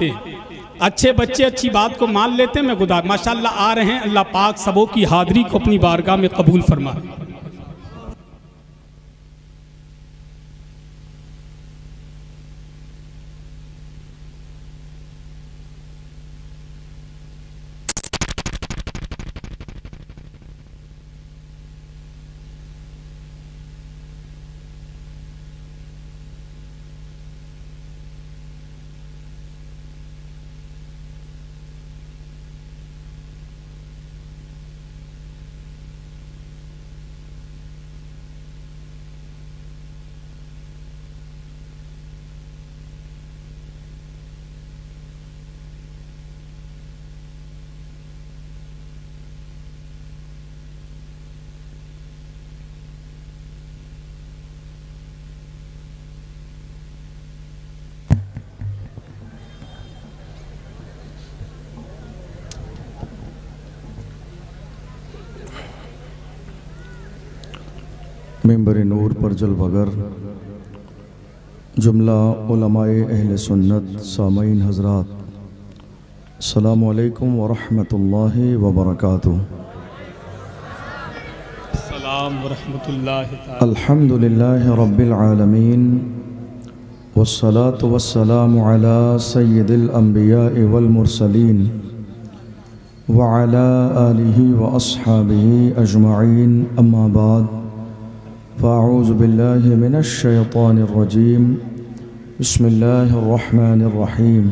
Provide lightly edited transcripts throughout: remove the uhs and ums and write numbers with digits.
देते हैं। अच्छे बच्चे अच्छी बात को मान लेते हैं। मैं खुदा माशाल्लाह आ रहे हैं, अल्लाह पाक सबों की हाज़िरी को अपनी बारगाह में कबूल फरमाए। मेंबर नूर पर जलवगर जुमला उलमाए अहले सुन्नत सामईन हज़रात, अस्सलामु अलैकुम व रहमतुल्लाहि व बरकातुहू। सलाम व रहमतुल्लाहि तआला। अल्हम्दुलिल्लाहि रब्बिल आलमीन वस्सलातु वस्सलामु अला सय्यिदिल अंबिया'i वल मुरसलीन व अला आलिहि व अस्हाबिहि अजमईन, अम्मा बाद फ़अऊज़ु बिल्लाहि मिनश शैतानिर रजीम, बिस्मिल्लाहिर रहमानिर रहीम।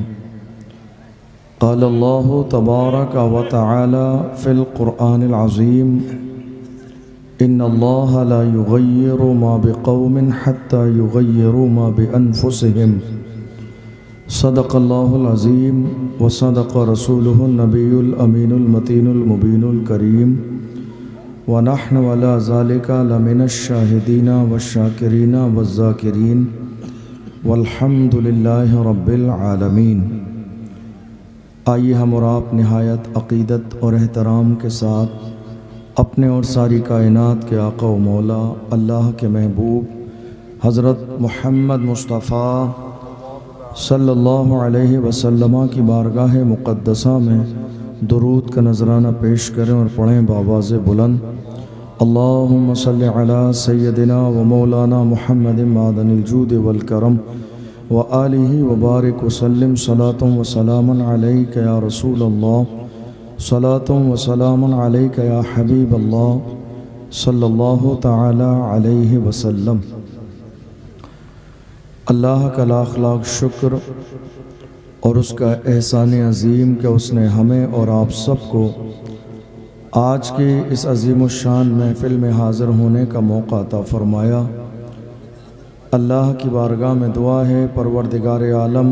क़ाल अल्लाहु तबारक व तआला फ़िल क़ुरआनिल अज़ीम, इन्नल्लाहा ला युग़य्यिरु मा बिक़ौमिन हत्ता युग़य्यिरु मा बिअन्फ़ुसिहिम। सदक़ल्लाहुल अज़ीम व सदक़ रसूलुहुन नबियुल अमीनुल मतीनुल मुबीनुल करीम व नहनु अला ज़ालिका लमिनश शाहिदीना वश्शाकिरीना वज़्ज़ाकिरीन वल्हम्दुलिल्लाहि रब्बिल आलमीन। आइए हम और आप निहायत अक़ीदत और एहतराम के साथ अपने और सारी कायनात के आका व मौला अल्लाह के महबूब हज़रत मुहम्मद मुस्तफ़ा सल्लल्लाहु अलैहि वसल्लम की बारगाह मुक़द्दसा में दुरूद का नजराना पेश करें और पढ़ें बावाज़े बुलंद, अल्लाहुम्मा सल्लि अला सय्यदिना व मौलाना मुहम्मदिन मादनिल जूद वल करम व आलिहि व बारिक वसल्लिम सलातुम व सलामन अलैका या रसूल अल्लाह, सलातुम व सलामन अलैका या हबीब अल्लाह सल्लल्लाहु तआला अलैहि वसल्लम। अल्लाह का लाख लाख शुक्र और उसका एहसान अज़ीम कि उसने हमें और आप सबको आज की इस अज़ीमुश्शान महफ़िल में हाज़िर होने का मौका अता फ़रमाया। अल्लाह की बारगाह में दुआ है, परवरदिगार आलम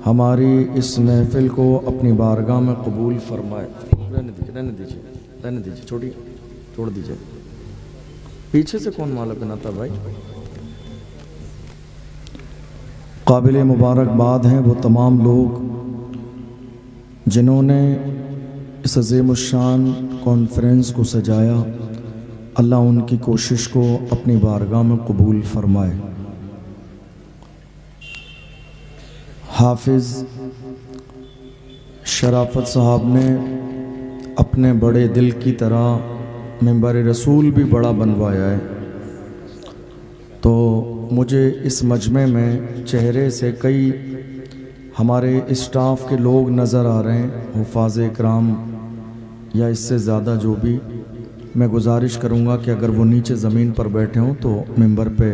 हमारी इस महफ़िल को अपनी बारगाह में कबूल फ़रमाए। रहने दीजिए, छोड़ दीजिए। पीछे से कौन माला पहनाता भाई? काबिल मुबारकबाद हैं वो तमाम लोग जिन्होंने इस अज़ीमुश्शान कॉन्फ्रेंस को सजाया। अल्लाह उनकी कोशिश को अपनी बारगाह में कबूल फरमाए। हाफिज़ शराफत साहब ने अपने बड़े दिल की तरह मेंबर रसूल भी बड़ा बनवाया है, तो मुझे इस मजमे में चेहरे से कई हमारे स्टाफ के लोग नज़र आ रहे हैं, हुफ़ाज़ इकराम या इससे ज़्यादा जो भी। मैं गुजारिश करूँगा कि अगर वो नीचे ज़मीन पर बैठे हों तो मिंबर पे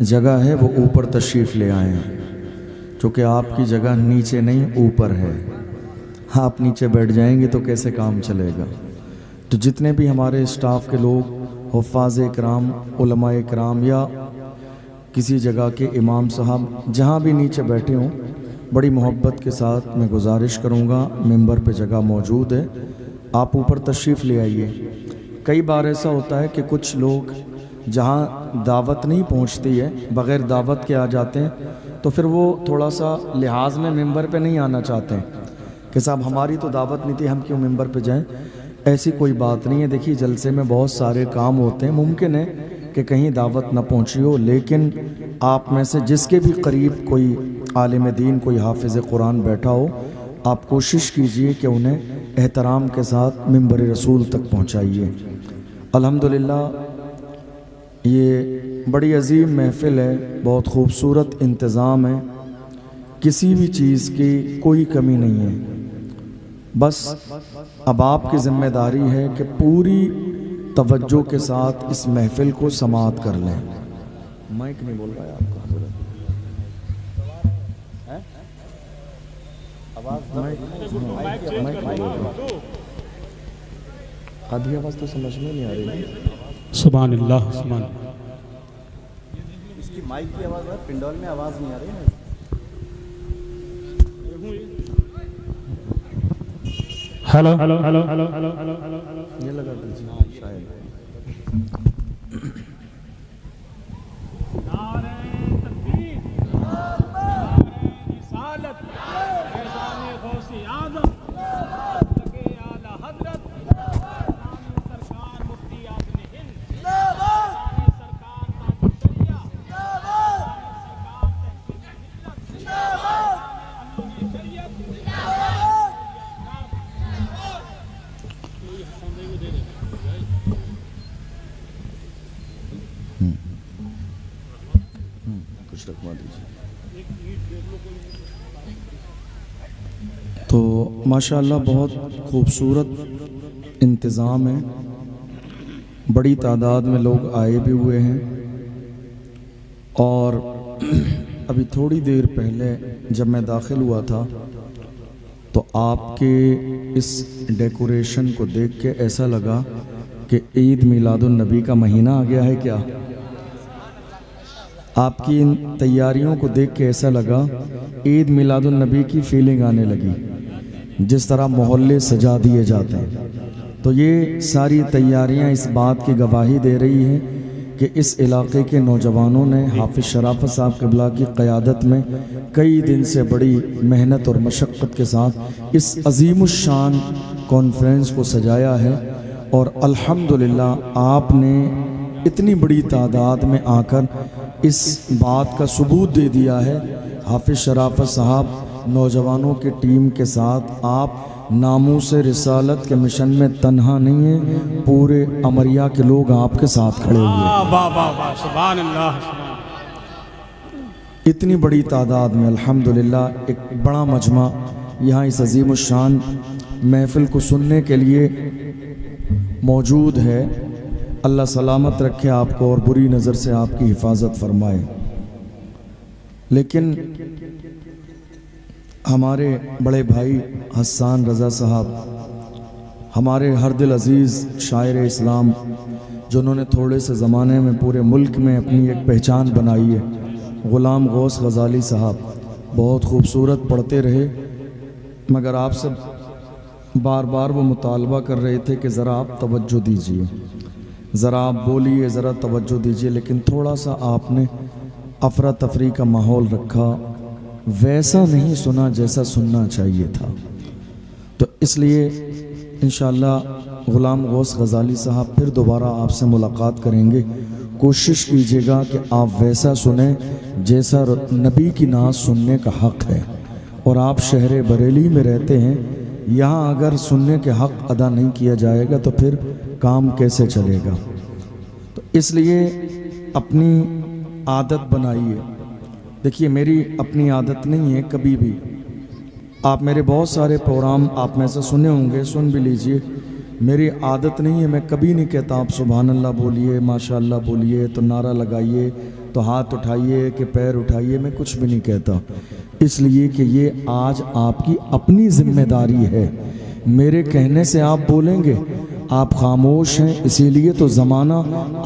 जगह है, वो ऊपर तशरीफ़ ले आएँ, क्योंकि आपकी जगह नीचे नहीं ऊपर है। आप नीचे बैठ जाएंगे तो कैसे काम चलेगा। तो जितने भी हमारे स्टाफ के लोग, हुफ़ाज़ इकराम, उलमा इकराम या किसी जगह के इमाम साहब जहाँ भी नीचे बैठे हों, बड़ी मोहब्बत के साथ मैं गुजारिश करूँगा, मिंबर पे जगह मौजूद है, आप ऊपर तशरीफ़ ले आइए। कई बार ऐसा होता है कि कुछ लोग जहाँ दावत नहीं पहुँचती है, बग़ैर दावत के आ जाते हैं, तो फिर वो थोड़ा सा लिहाज में मिंबर पे नहीं आना चाहते हैं कि साहब हमारी तो दावत नहीं थी, हम क्यों मिंबर पे जाएं। ऐसी कोई बात नहीं है। देखिए, जलसे में बहुत सारे काम होते हैं, मुमकिन है कि कहीं दावत न पहुंची हो, लेकिन आप में से जिसके भी करीब कोई आलिम दीन कोई हाफिज़ कुरान बैठा हो, आप कोशिश कीजिए कि उन्हें एहतराम के साथ मिंबर रसूल तक पहुँचाइए। अल्हम्दुलिल्लाह ये बड़ी अजीम महफ़िल है, बहुत खूबसूरत इंतज़ाम है, किसी भी चीज़ की कोई कमी नहीं है। बस अब आपकी ज़िम्मेदारी है कि पूरी तवज्जो के साथ इस महफ़िल को समाअत कर लें। माइक नहीं बोल रहा है आपका आधी आवाज़ तो समझ में नहीं आ रही। सुभान अल्लाह, सुभान। इसकी माइक की आवाज़ है, पिंडोल में आवाज़ नहीं आ रही है। Hello hello hello hello hello hello hello, ये लगा दीजिए शायद। कुछ रखवा दीजिए। तो माशाअल्लाह बहुत खूबसूरत इंतज़ाम है, बड़ी तादाद में लोग आए भी हुए हैं। और अभी थोड़ी देर पहले जब मैं दाखिल हुआ था तो आपके इस डेकोरेशन को देख के ऐसा लगा कि ईद मिलादुन नबी का महीना आ गया है क्या। आपकी इन तैयारियों को देख के ऐसा लगा ईद मिलादुन नबी की फीलिंग आने लगी, जिस तरह मोहल्ले सजा दिए जाते हैं। तो ये सारी तैयारियां इस बात की गवाही दे रही हैं कि इस इलाके के नौजवानों ने हाफिज़ शराफत साहब क़िबला की क़यादत में कई दिन से बड़ी मेहनत और मशक्क़त के साथ इस अज़ीमुश्शान कॉन्फ्रेंस को सजाया है। और अल्हम्दुलिल्लाह आपने इतनी बड़ी तादाद में आकर इस बात का सबूत दे दिया है। हाफिज़ शराफत साहब नौजवानों की टीम के साथ आप नामूस रिसालत के मिशन में तन्हा नहीं है, पूरे अमरिया के लोग आपके साथ खड़े हुए हैं। वाह वाह वाह, सुभान अल्लाह। इतनी बड़ी तादाद में अल्हम्दुलिल्लाह एक बड़ा मजमा यहाँ इस अज़ीमुश्शान महफ़िल को सुनने के लिए मौजूद है। अल्लाह सलामत रखे आपको और बुरी नज़र से आपकी हिफाजत फरमाए। लेकिन हमारे बड़े भाई हसन रज़ा साहब, हमारे हर दिल अज़ीज़ शायर इस्लाम, जिन्होंने थोड़े से ज़माने में पूरे मुल्क में अपनी एक पहचान बनाई है, ग़ुलाम गौस ग़ज़ाली साहब बहुत खूबसूरत पढ़ते रहे, मगर आपसे बार बार वो मुतालबा कर रहे थे कि ज़रा आप तवज्जो दीजिए, ज़रा आप बोलिए, ज़रा तवज्जो दीजिए। लेकिन थोड़ा सा आपने अफरा तफरी का माहौल रखा, वैसा नहीं सुना जैसा सुनना चाहिए था। तो इसलिए इंशाअल्लाह ग़ुलाम गौस ग़ज़ाली साहब फिर दोबारा आपसे मुलाकात करेंगे। कोशिश कीजिएगा कि आप वैसा सुने जैसा नबी की नात सुनने का हक़ है। और आप शहर बरेली में रहते हैं, यहाँ अगर सुनने के हक़ अदा नहीं किया जाएगा तो फिर काम कैसे चलेगा। तो इसलिए अपनी आदत बनाइए। देखिए मेरी अपनी आदत नहीं है कभी भी, आप मेरे बहुत सारे प्रोग्राम आप में से सुने होंगे, सुन भी लीजिए। मेरी आदत नहीं है, मैं कभी नहीं कहता आप सुभान अल्लाह बोलिए, माशाअल्लाह बोलिए, तो नारा लगाइए, तो हाथ उठाइए कि पैर उठाइए, मैं कुछ भी नहीं कहता। इसलिए कि ये आज आपकी अपनी जिम्मेदारी है। मेरे कहने से आप बोलेंगे, आप खामोश हैं इसीलिए तो ज़माना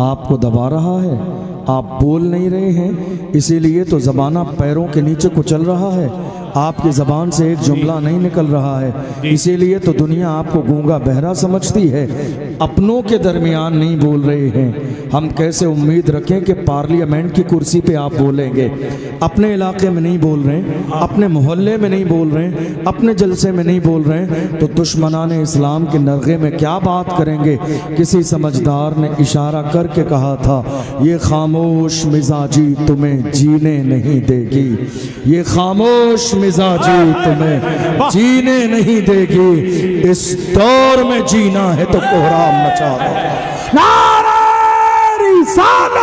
आपको दबा रहा है। आप बोल नहीं रहे हैं इसीलिए तो ज़माना पैरों के नीचे कुचल रहा है। आपकी ज़बान से एक जुमला नहीं निकल रहा है, इसीलिए तो दुनिया आपको गूंगा बहरा समझती है। अपनों के दरमियान नहीं बोल रहे हैं, हम कैसे उम्मीद रखें कि पार्लियामेंट की कुर्सी पे आप बोलेंगे? अपने इलाके में नहीं बोल रहे हैं, अपने मोहल्ले में नहीं बोल रहे हैं, अपने जलसे में नहीं बोल रहे हैं, तो दुश्मनान इस्लाम के नरगे में क्या बात करेंगे? किसी समझदार ने इशारा करके कहा था, ये खामोश मिजाजी तुम्हें जीने नहीं देगी, ये खामोश मिजाजी तुम्हें जीने नहीं देगी। इस दौर में जीना है तो कोहराम मचा दो। नारे रिसालत!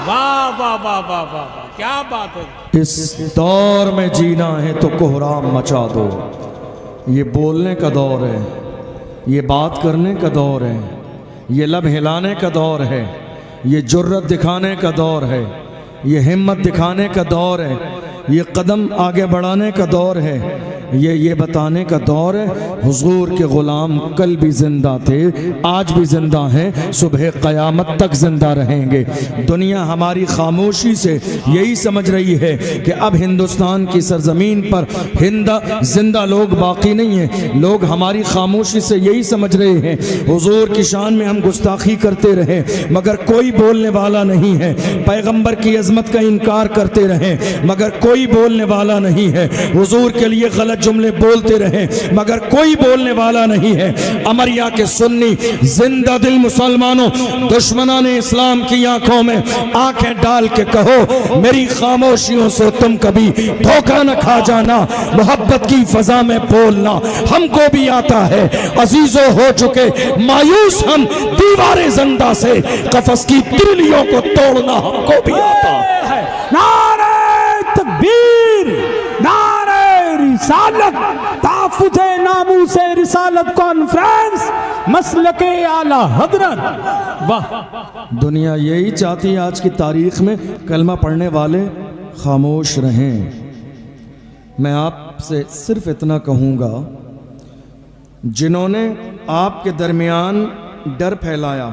वाह वाह वाह वाह वाह, क्या बात है। इस दौर में जीना है तो कोहराम मचा दो। ये बोलने का दौर है, ये बात करने का दौर है, ये लब हिलाने का दौर है, ये जुर्रत दिखाने का दौर है, ये हिम्मत दिखाने का दौर है, ये कदम आगे बढ़ाने का दौर है, ये बताने का दौर है हुजूर के ग़ुलाम कल भी ज़िंदा थे, आज भी ज़िंदा हैं, सुबह क़यामत तक ज़िंदा रहेंगे। दुनिया हमारी खामोशी से यही समझ रही है कि अब हिंदुस्तान की सरज़मीन पर ज़िंदा लोग बाकी नहीं हैं। लोग हमारी खामोशी से यही समझ रहे हैं हुजूर की शान में हम गुस्ताखी करते रहे मगर कोई बोलने वाला नहीं है, पैगंबर की अज़मत का इनकार करते रहे मगर कोई बोलने वाला नहीं है, हुजूर के लिए गलत जुमले बोलते रहे मगर कोई बोलने वाला नहीं है। अमरिया के सुन्नी जिंदा दिल मुसलमानों, दुश्मनान इस्लाम की आंखों में आंखें डाल के कहो, मेरी खामोशियों से तुम कभी धोखा न खा जाना, मोहब्बत की फजा में बोलना हमको भी आता है। अजीजों हो चुके मायूस हम दीवारे जिंदा से, कफस की तिलियों को तोड़ना हमको भी आता है। नारे तकबीर, नारे रिसालत, ताफुज़े नामूसे रिसालत कॉन्फ्रेंस, मसलके आला हजरत। वाह, दुनिया यही चाहती है आज की तारीख में कलमा पढ़ने वाले खामोश रहें। मैं आपसे सिर्फ इतना कहूँगा, जिन्होंने आपके दरमियान डर फैलाया,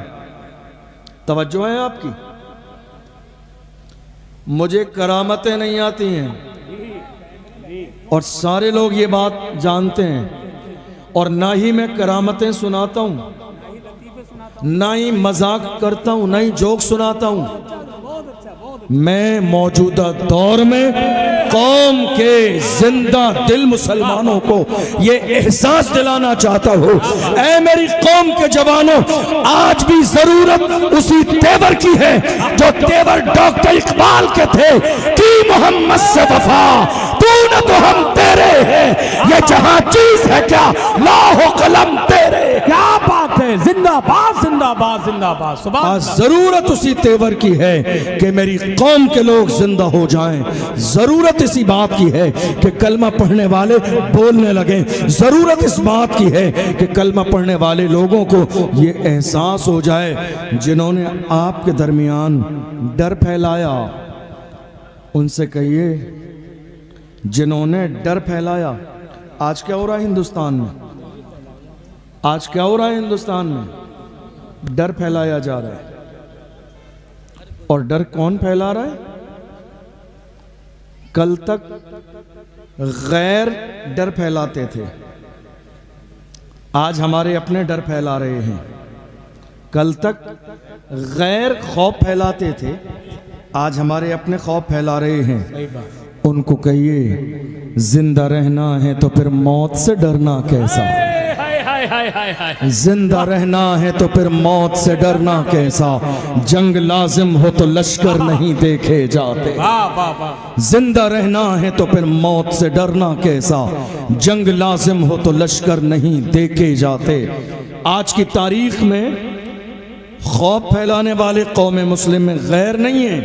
तवज्जो है आपकी, मुझे करामतें नहीं आती हैं और सारे लोग ये बात जानते हैं, और ना ही मैं करामतें सुनाता हूँ, ना ही मजाक करता हूँ, ना ही जोक सुनाता हूँ। मैं मौजूदा दौर में कौम के जिंदा दिल मुसलमानों को ये एहसास दिलाना चाहता हूँ, ऐ मेरी कौम के जवानों, आज भी जरूरत उसी तेवर की है जो तेवर डॉक्टर इकबाल के थे कि मोहम्मद से वफा तूने तो हम तेरे हैं, ये जहां चीज है क्या लाहो कलम तेरे। क्या बात है, जिंदाबाद जिंदाबाद जिंदाबाद। आज जरूरत उसी तेवर की है कि मेरी कौम के लोग जिंदा हो जाएं। जरूरत इसी बात की है कि कलमा पढ़ने वाले बोलने लगे। जरूरत इस बात की है कि कलमा पढ़ने वाले लोगों को ये एहसास हो जाए, जिन्होंने आपके दरमियान डर फैलाया उनसे कहिए, जिन्होंने डर फैलाया। आज क्या हो रहा है हिंदुस्तान में? आज क्या हो रहा है हिंदुस्तान में? डर फैलाया जा रहा है। और डर कौन फैला रहा है? कल तक गैर डर फैलाते थे, आज हमारे अपने डर फैला रहे हैं। कल तक गैर खौफ फैलाते थे, आज हमारे अपने खौफ फैला रहे हैं। उनको कहिए, जिंदा रहना है तो फिर मौत से डरना कैसा? जिंदा रहना है तो फिर मौत से डरना कैसा? जंग लाजिम हो तो लश्कर नहीं देखे जाते। जिंदा रहना है तो फिर मौत से डरना कैसा? जंग लाजिम हो तो लश्कर नहीं देखे जाते। आज की तारीख में खौफ फैलाने वाले कौम मुस्लिम में गैर नहीं है।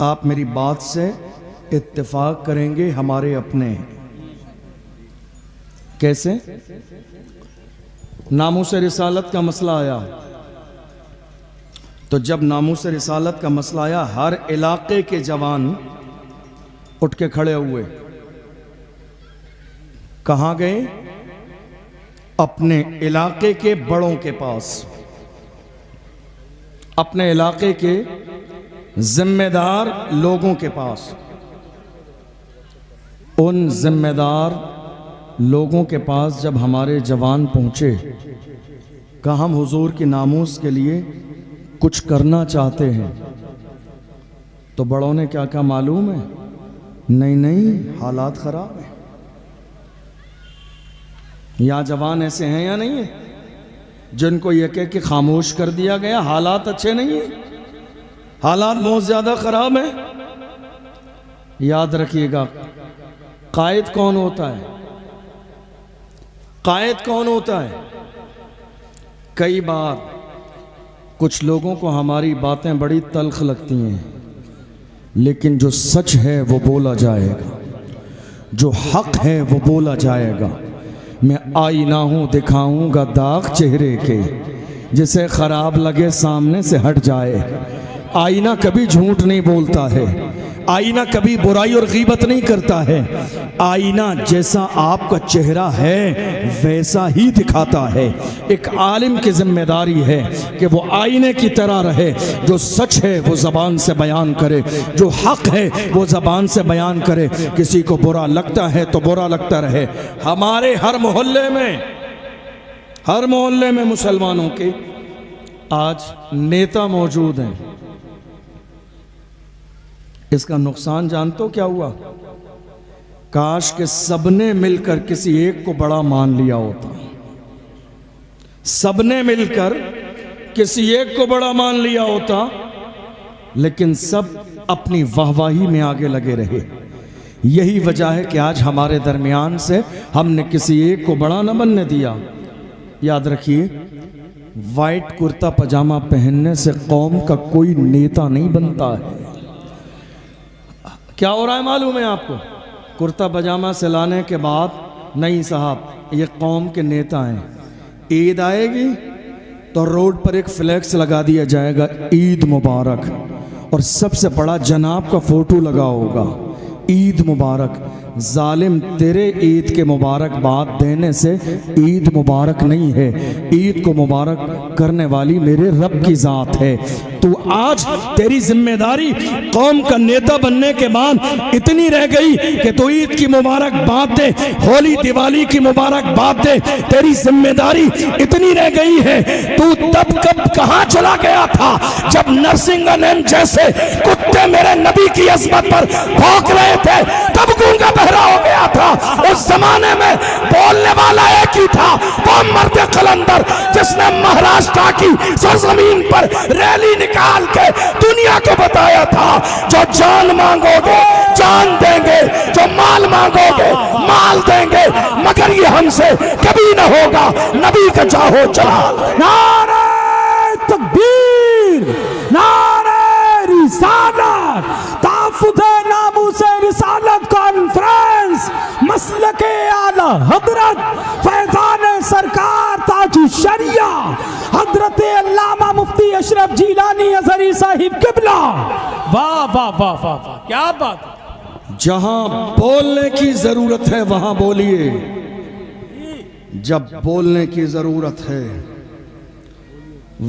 आप मेरी बात से इत्तेफाक करेंगे, हमारे अपने। कैसे? नामूस रिसालत का मसला आया, तो जब नामूस रिसालत का मसला आया, हर इलाके के जवान उठ के खड़े हुए। कहां गए? अपने इलाके के बड़ों के पास, अपने इलाके के जिम्मेदार लोगों के पास। उन जिम्मेदार लोगों के पास जब हमारे जवान पहुंचे कहा हम हुजूर की नामूस के लिए कुछ करना चाहते हैं। तो बड़ों ने क्या कहा मालूम है? नहीं नहीं, हालात ख़राब हैं। या जवान ऐसे हैं या नहीं है जिनको ये कह के खामोश कर दिया गया हालात अच्छे नहीं है, हालात बहुत ज़्यादा ख़राब हैं। याद रखिएगा, कायद कौन होता है? कायद कौन होता है? कई बार कुछ लोगों को हमारी बातें बड़ी तल्ख लगती हैं, लेकिन जो सच है वो बोला जाएगा, जो हक है वो बोला जाएगा। मैं आईना हूँ, दिखाऊंगा दाग चेहरे के, जिसे खराब लगे सामने से हट जाए। आईना कभी झूठ नहीं बोलता है, आईना कभी बुराई और गीबत नहीं करता है। आईना जैसा आपका चेहरा है वैसा ही दिखाता है। एक आलिम की जिम्मेदारी है कि वो आईने की तरह रहे, जो सच है वो ज़बान से बयान करे, जो हक है वो ज़बान से बयान करे। किसी को बुरा लगता है तो बुरा लगता रहे। हमारे हर मोहल्ले में मुसलमानों के आज नेता मौजूद हैं। इसका नुकसान जानते हो क्या हुआ? काश के सबने मिलकर किसी एक को बड़ा मान लिया होता, सबने मिलकर किसी एक को बड़ा मान लिया होता, लेकिन सब अपनी वाहवाही में आगे लगे रहे। यही वजह है कि आज हमारे दरमियान से हमने किसी एक को बड़ा न बनने दिया। याद रखिए, वाइट कुर्ता पजामा पहनने से कौम का कोई नेता नहीं बनता है। क्या हो रहा है मालूम है आपको? कुर्ता पजामा सिलाने के बाद नहीं साहब ये कौम के नेता हैं। ईद आएगी तो रोड पर एक फ्लैक्स लगा दिया जाएगा, ईद मुबारक, और सबसे बड़ा जनाब का फोटो लगा होगा, ईद मुबारक। जालिम, तेरे ईद के मुबारकबाद देने से ईद मुबारक नहीं है, ईद को मुबारक करने वाली मेरे रब की ज़ात है। तो आज तेरी जिम्मेदारी कौम का नेता बनने के बाद इतनी रह गई कि तू ईद की मुबारकबाद दे, होली दिवाली की मुबारकबाद दे। तेरी जिम्मेदारी इतनी रह गई है। तू तब कब कहाँ चला गया था जब नरसिंहन जैसे कुत्ते मेरे नबी की अज़मत पर भौंक रहे थे, तब गूंगा बहरा हो गया था। उस जमाने में बोलने वाला एक ही था, वो मर्द कलंदर जिसने महाराष्ट्र की सरजमीन पर रैली निकाल के दुनिया को बताया था, जो जान मांगोगे जान देंगे, जो माल मांगोगे माल देंगे, मगर ये हमसे कभी न होगा। नबी का चाहो जलाल। नारे तकबीर, नारे रिसालत, ताफुज़े नामूसे रिसालत कॉन्फ्रेंस, मसलके आला हजरत फैजान सरकार ताजु शरिया हजरत अल्लामा मुफ्ती अशरफ जीलानी अज़हरी साहिब किबला। वाह वाह वाह वाह वाह, क्या बात है। जहां बोलने की जरूरत है वहां बोलिए, जब बोलने की जरूरत है।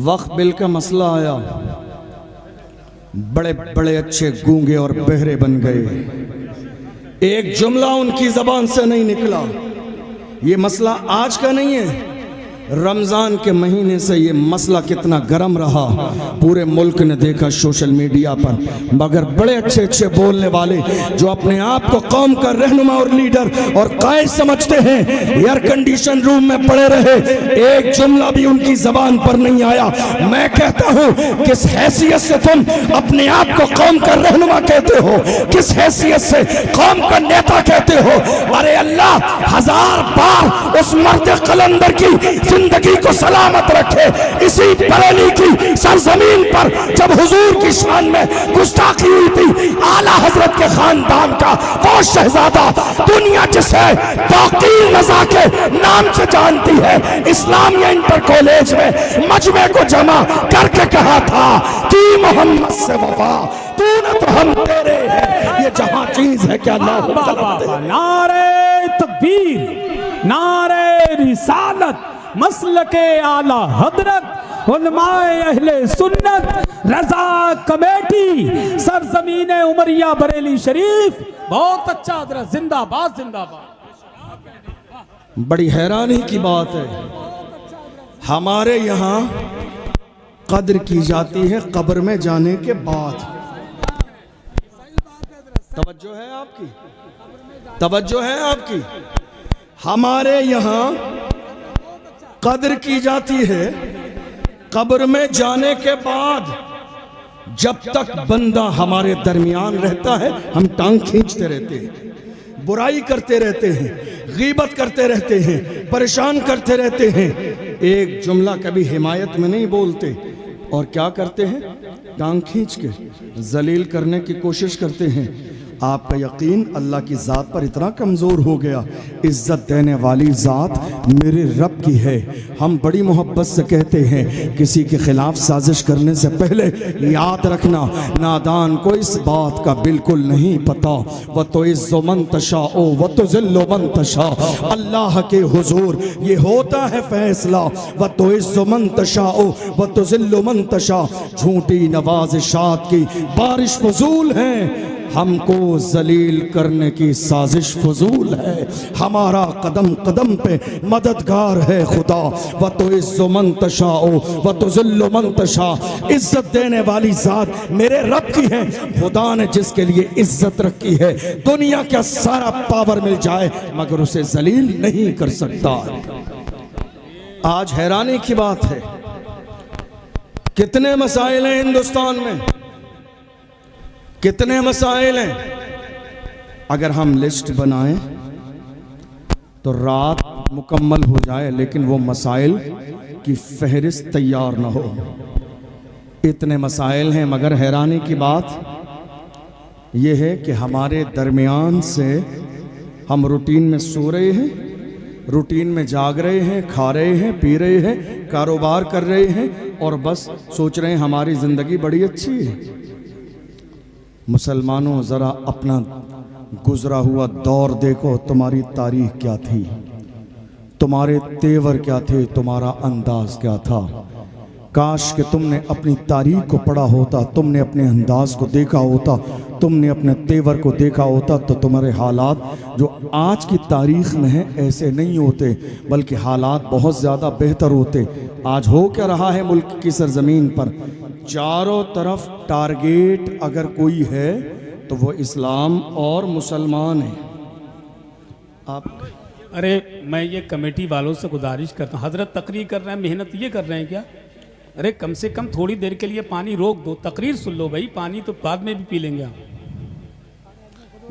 वक्त बिल का मसला आया, बड़े बड़े अच्छे गूंगे और बहरे बन गए, एक जुमला उनकी जबान से नहीं निकला। ये मसला आज का नहीं है, रमज़ान के महीने से ये मसला कितना गर्म रहा पूरे मुल्क ने देखा सोशल मीडिया पर। मगर बड़े अच्छे अच्छे बोलने वाले जो अपने आप को कौम का रहनुमा और लीडर और कायद समझते हैं, एयर कंडीशन रूम में पड़े रहे, एक जुमला भी उनकी जबान पर नहीं आया। मैं कहता हूँ, किस हैसियत से तुम अपने आप को कौम का रहनुमा कहते हो, किस हैसियत से कौम का नेता कहते हो? अरे अल्लाह हजार बार उस मर्द कलंदर की जिंदगी को सलामत रखे। इसी बरेली की सरजमीन पर जब हुजूर की शान में गुस्ताखी हुई थी, आला हजरत के खानदान का वो शहजादा, दुनिया जिसे तौकीर रज़ा के नाम से जानती है, इस्लामिया इंटर कॉलेज में मजमे को जमा करके कहा था कि मोहम्मद से वफा तूने तो हम तेरे हैं, ये जहां चीज है क्या नारे तकबीर, नारे रिसालत, मसलके आला हजरत, उलमाए अहले सुन्नत, रजा कमेटी, सरजमीने उमरिया बरेली शरीफ। बहुत अच्छा हजरत, जिंदाबाद जिंदाबाद। बड़ी हैरानी की बात है, हमारे यहाँ कद्र की जाती है कब्र में जाने के बाद। तवज्जो है आपकी, तवज्जो है आपकी। हमारे यहाँ कद्र की जाती है कब्र में जाने के बाद। जब तक बंदा हमारे दरमियान रहता है हम टांग खींचते रहते हैं, बुराई करते रहते हैं, गीबत करते रहते हैं, परेशान करते रहते हैं, एक जुमला कभी हिमायत में नहीं बोलते। और क्या करते हैं? टांग खींच के जलील करने की कोशिश करते हैं। आपका यकीन अल्लाह की ज़ात पर इतना कमज़ोर हो गया। इज़्ज़त देने वाली ज़ात मेरे रब की है। हम बड़ी मोहब्बत से कहते हैं किसी के ख़िलाफ़ साजिश करने से पहले याद रखना, नादान को इस बात का बिल्कुल नहीं पता। व तो इज़्ज़ु मन तशा ओ व तो ज़िल्लु मन तशा। अल्लाह के हुजूर ये होता है फ़ैसला। व तो इज़्ज़ु मन तशा ओ व तो ज़िल्लु मन तशा। झूठी नवाज़िशात की बारिश फजूल है, हमको जलील करने की साजिश फजूल है। हमारा कदम कदम पे मददगार है खुदा। व तो इज़्ज़ु मन तशाओ व तो ज़िल्लु मन तशा। इज्जत देने वाली ज़ात मेरे रब की है। खुदा ने जिसके लिए इज्जत रखी है, दुनिया का सारा पावर मिल जाए मगर उसे जलील नहीं कर सकता। आज हैरानी की बात है, कितने मसाइल हैं हिंदुस्तान में, कितने मसाइल हैं। अगर हम लिस्ट बनाएं तो रात मुकम्मल हो जाए, लेकिन वो मसाइल की फहरिस्त तैयार ना हो। इतने मसाइल हैं, मगर हैरानी की बात यह है कि हमारे दरमियान से हम रूटीन में सो रहे हैं, रूटीन में जाग रहे हैं, खा रहे हैं, पी रहे हैं, कारोबार कर रहे हैं और बस सोच रहे हैं हमारी ज़िंदगी बड़ी अच्छी है। मुसलमानों ज़रा अपना गुजरा हुआ दौर देखो, तुम्हारी तारीख क्या थी, तुम्हारे तेवर क्या थे, तुम्हारा अंदाज क्या था। काश कि तुमने अपनी तारीख को पढ़ा होता, तुमने अपने अंदाज को देखा होता, तुमने अपने तेवर को देखा होता, तो तुम्हारे हालात जो आज की तारीख में हैं ऐसे नहीं होते, बल्कि हालात बहुत ज़्यादा बेहतर होते। आज हो क्या रहा है मुल्क की सरजमीन पर? चारों तरफ टारगेट अगर कोई है तो वो इस्लाम और मुसलमान है। आप अरे मैं ये कमेटी वालों से गुजारिश करता हूँ, हजरत तकरीर कर रहे हैं, मेहनत ये कर रहे हैं क्या? अरे कम से कम थोड़ी देर के लिए पानी रोक दो, तकरीर सुन लो भाई, पानी तो बाद में भी पी लेंगे आप।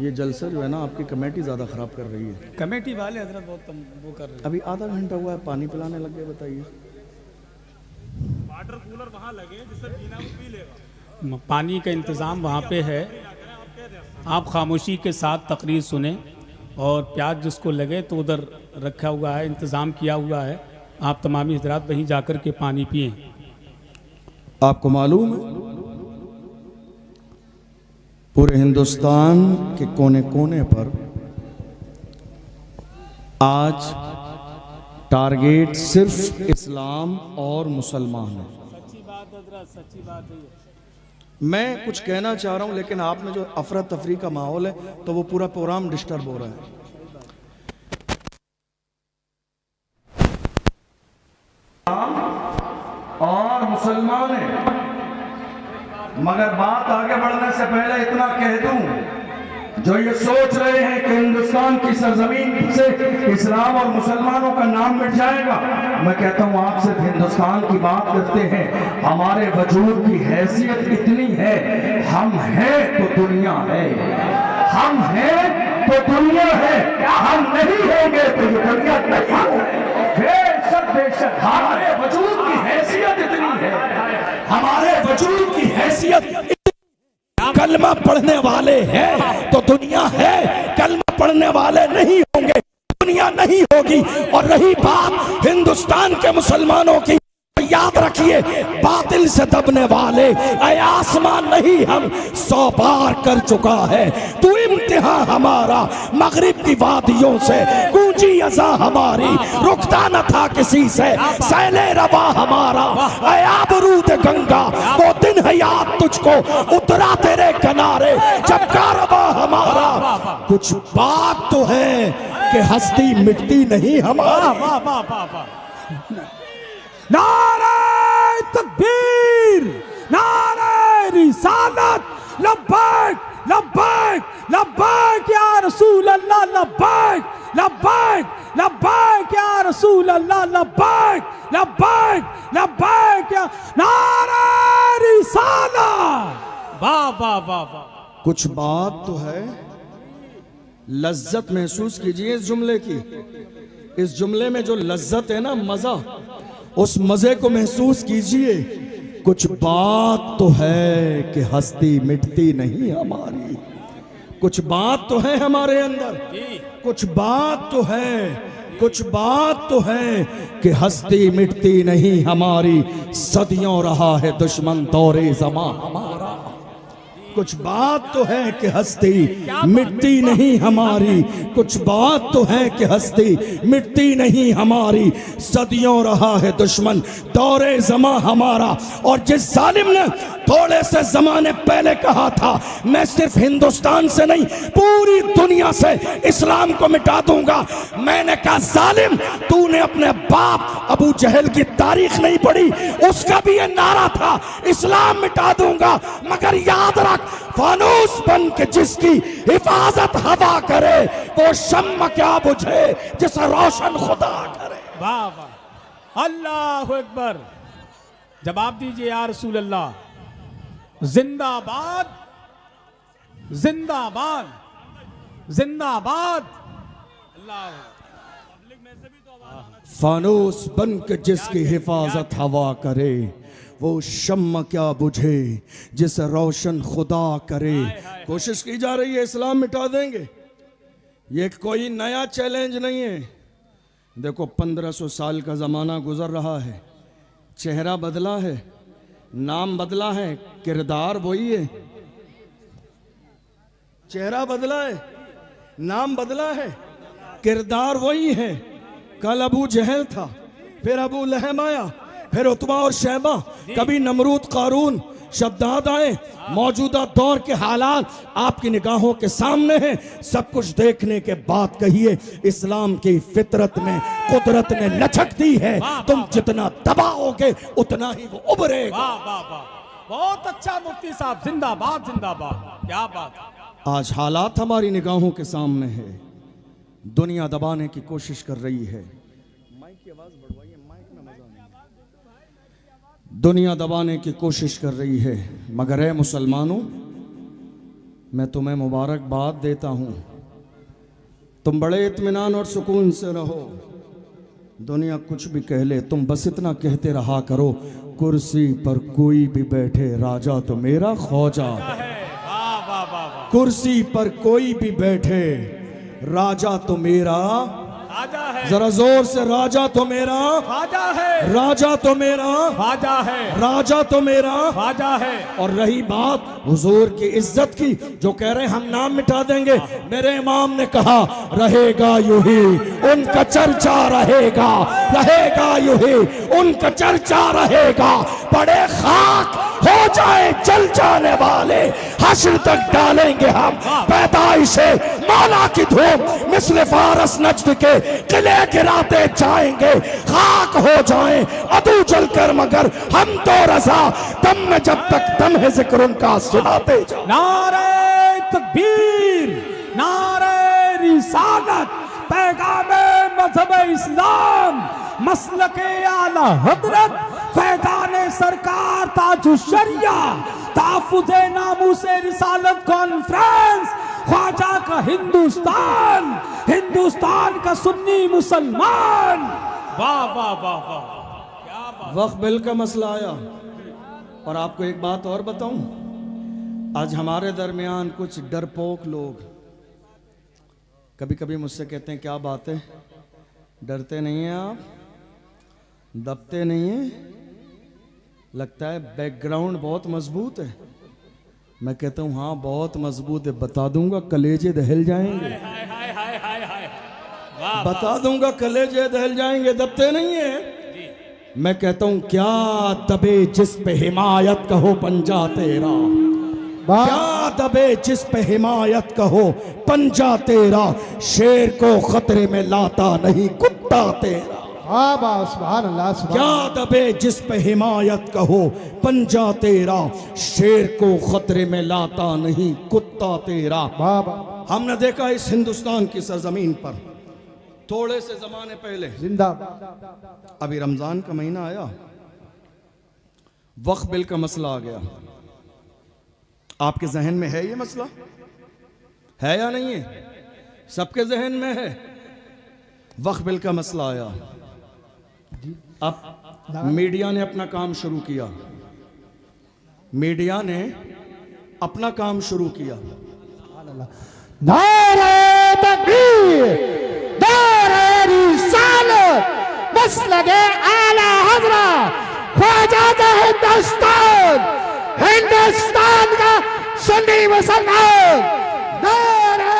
ये जलसा जो है ना आपकी कमेटी ज़्यादा ख़राब कर रही है। कमेटी वाले हजरत बहुत वो कर रहे हैं। अभी आधा घंटा हुआ है, पानी पिलाने लग गए, बताइए। वाटर कूलर वहाँ लगे जिससे पीना वो पी लेगा। पानी का इंतज़ाम वहाँ पे है, आप खामोशी के साथ तकरीर सुने और प्याज जिसको लगे तो उधर रखा हुआ है, इंतज़ाम किया हुआ है, आप तमामी हजरात वहीं जाकर के पानी पिएं। आपको मालूम है पूरे हिंदुस्तान के कोने कोने पर आज टारगेट सिर्फ इस्लाम और मुसलमान है। सच्ची बात हजरत, सच्ची बात है। मैं कुछ कहना चाह रहा हूं, लेकिन आपने जो अफरा तफरी का माहौल है तो वो पूरा प्रोग्राम डिस्टर्ब हो रहा है। और मुसलमान है, मगर बात आगे बढ़ने से पहले इतना कह दूं, जो ये सोच रहे हैं कि हिंदुस्तान की सरजमीन से इस्लाम और मुसलमानों का नाम मिट जाएगा, मैं कहता हूं आप सिर्फ हिंदुस्तान की बात करते हैं। हमारे वजूद की हैसियत इतनी है, हम हैं तो दुनिया है, हम हैं तो दुनिया है, हम नहीं होंगे तो ये दुनिया नहीं है। बेशक बेशक हमारे वजूद की हैसियत इतनी है, हमारे वजूद की हैसियत, कलमा पढ़ने वाले हैं तो दुनिया है, कलमा पढ़ने वाले नहीं होंगे दुनिया नहीं होगी। और रही बात हिंदुस्तान के मुसलमानों की, याद रखिए बातिल से दबने वाले आसमान नहीं हम 100 बार कर चुका है। तू इम्तिहा हमारा मगरिब की वादियों से, गूंजी अज़ा हमारी रुकता न था किसी से, सैले रवा हमारा आबरूद गंगा, वो दिन है याद तुझको उतरा तेरे किनारे जब कारवा हमारा। कुछ बात तो है कि हस्ती मिटती नहीं हमारी। नारे तकबीर, नारे रिसालत, लब्बैक लब्बैक लब्बैक या रसूल अल्लाह, लब्बैक लब्बैक लब्बैक या रसूल अल्लाह, लब्बैक लब्बैक लब्बैक या नारे रिसालत। वाह वाह वाह वाह। कुछ बात तो है, लज्जत महसूस कीजिए इस जुमले की। इस जुमले में जो लज्जत है ना, मजा, उस मजे को महसूस कीजिए। कुछ बात तो है कि हस्ती मिटती नहीं हमारी। कुछ बात तो है हमारे अंदर, कुछ बात तो है, कुछ बात तो है कि हस्ती मिटती नहीं हमारी। सदियों रहा है दुश्मन दौरे ज़मां हमारा। कुछ बात तो है कि हस्ती मिटती नहीं हमारी। कुछ बात तो है कि हस्ती मिटती नहीं हमारी। सदियों रहा है दुश्मन दौरे ज़मां हमारा। और जिस जालिम ने थोड़े से जमाने पहले कहा था मैं सिर्फ हिंदुस्तान से नहीं पूरी दुनिया से इस्लाम को मिटा दूंगा, मैंने कहा जालिम, तूने अपने बाप अबू जहल की तारीख नहीं पढ़ी, उसका भी ये नारा था इस्लाम मिटा दूंगा। मगर याद रख, फानूस बन के जिसकी हिफाजत हवा करे वो शम्म क्या बुझे जिसे रोशन खुदा करे। वाह वाह, अल्लाह अकबर। जवाब दीजिए या रसूल अल्लाह। जिंदाबाद जिंदाबाद जिंदाबाद। अल्लाह। फानूस बन के जिसकी हिफाजत हवा करे वो शम्म क्या बुझे जिसे रोशन खुदा करे। कोशिश की जा रही है इस्लाम मिटा देंगे, ये कोई नया चैलेंज नहीं है। देखो 1500 साल का ज़माना गुजर रहा है, चेहरा बदला है, नाम बदला है, किरदार वही है। चेहरा बदला है, नाम बदला है, किरदार वही है। कल अबू जहल था, फिर अबू लहब आया, फिर उतबा और शैबा, कभी नमरूद कारून शद्दाद आए। मौजूदा दौर के हालात आपकी निगाहों के सामने हैं। सब कुछ देखने के बाद कहिए इस्लाम की फितरत में कुदरत ने लचक दी है। तुम जितना दबाओगे उतना ही वो उभरेगा। वाह वाह वाह, बहुत अच्छा मुफ्ती साहब, जिंदाबाद जिंदाबाद, क्या बात। आज हालात हमारी निगाहों के सामने है, दुनिया दबाने की कोशिश कर रही है। माइक की आवाज बढ़वाइए, माइक में मजा नहीं। दुनिया दबाने की कोशिश कर रही है, मगर है मुसलमानों, मैं तुम्हें मुबारकबाद देता हूं। तुम बड़े इत्मीनान और सुकून से रहो, दुनिया कुछ भी कह ले, तुम बस इतना कहते रहा करो, कुर्सी पर कोई भी बैठे राजा तो मेरा ख्वाजा है। कुर्सी पर कोई भी बैठे राजा तो मेरा ख्वाजा है। जरा जोर से, राजा तो मेरा ख्वाजा है, राजा तो मेरा ख्वाजा है, राजा तो मेरा ख्वाजा है। और रही बात हुजूर की इज्जत की, जो कह रहे हम नाम मिटा देंगे, मेरे इमाम ने कहा रहेगा यूं ही उनका चर्चा, रहेगा रहेगा यूं ही उनका चर्चा रहेगा। बड़े खाक हो जाए जल जाने वाले, हश्र तक डालेंगे हम पैदाइशे मौला की धूम, मिस्ल फारस नज्द के किले गिराते जाएंगे। खाक हो जाए अदू जलकर मगर हम तो रजा, दम में जब तक दम है जिक्र उनका सुनाते जाओ। नारे तकबीर, नारे रिसालत, पैगामे मजहब इस्लाम, मसलके आला हजरत, फैजाने सरकार ताजु शरिया, ताफुज़े नामूसे रिसालत कॉन्फ्रेंस, ख्वाजा का हिंदुस्तान, हिंदुस्तान का सुन्नी मुसलमान। वाह वाह वाह वाह, क्या बात। वक्फ बिल का मसला आया, और आपको एक बात और बताऊं, आज हमारे दरमियान कुछ डरपोक लोग कभी कभी मुझसे कहते हैं क्या बात है, डरते नहीं हैं आप, दबते नहीं हैं, लगता है बैकग्राउंड बहुत मजबूत है। मैं कहता हूं हाँ बहुत मजबूत है, बता दूंगा कलेजे दहल जाएंगे, हाय हाय हाय हाय हाय, वाह। बता दूंगा कलेजे दहल जाएंगे, दबते नहीं है। मैं कहता हूं क्या दबे जिस पे हिमायत कहो पंजा तेरा, क्या दबे जिस पे हिमायत कहो पंजा तेरा, शेर को खतरे में लाता नहीं कुत्ता तेरा। वाह सुभान अल्लाह सुभान क्या दबे जिस पे हिमायत कहो, पंजा तेरा शेर को खतरे में लाता नहीं कुत्ता तेरा। वाह हमने देखा इस हिंदुस्तान की सरजमीन पर थोड़े से जमाने पहले, जिंदा अभी रमजान का महीना आया, वक्फ बिल का मसला आ गया। आपके जहन में है ये मसला, है या नहीं है? सबके जहन में है। वक्फ बिल का मसला आया, अब मीडिया ने अपना काम शुरू किया, मीडिया ने अपना काम शुरू किया। नारे तकबीर, नारे रिसालत, मसलके आला हज़रत ख्वाजा का हिंदुस्तान, हिंदुस्तान का सुन्नी मुसलमान, नारे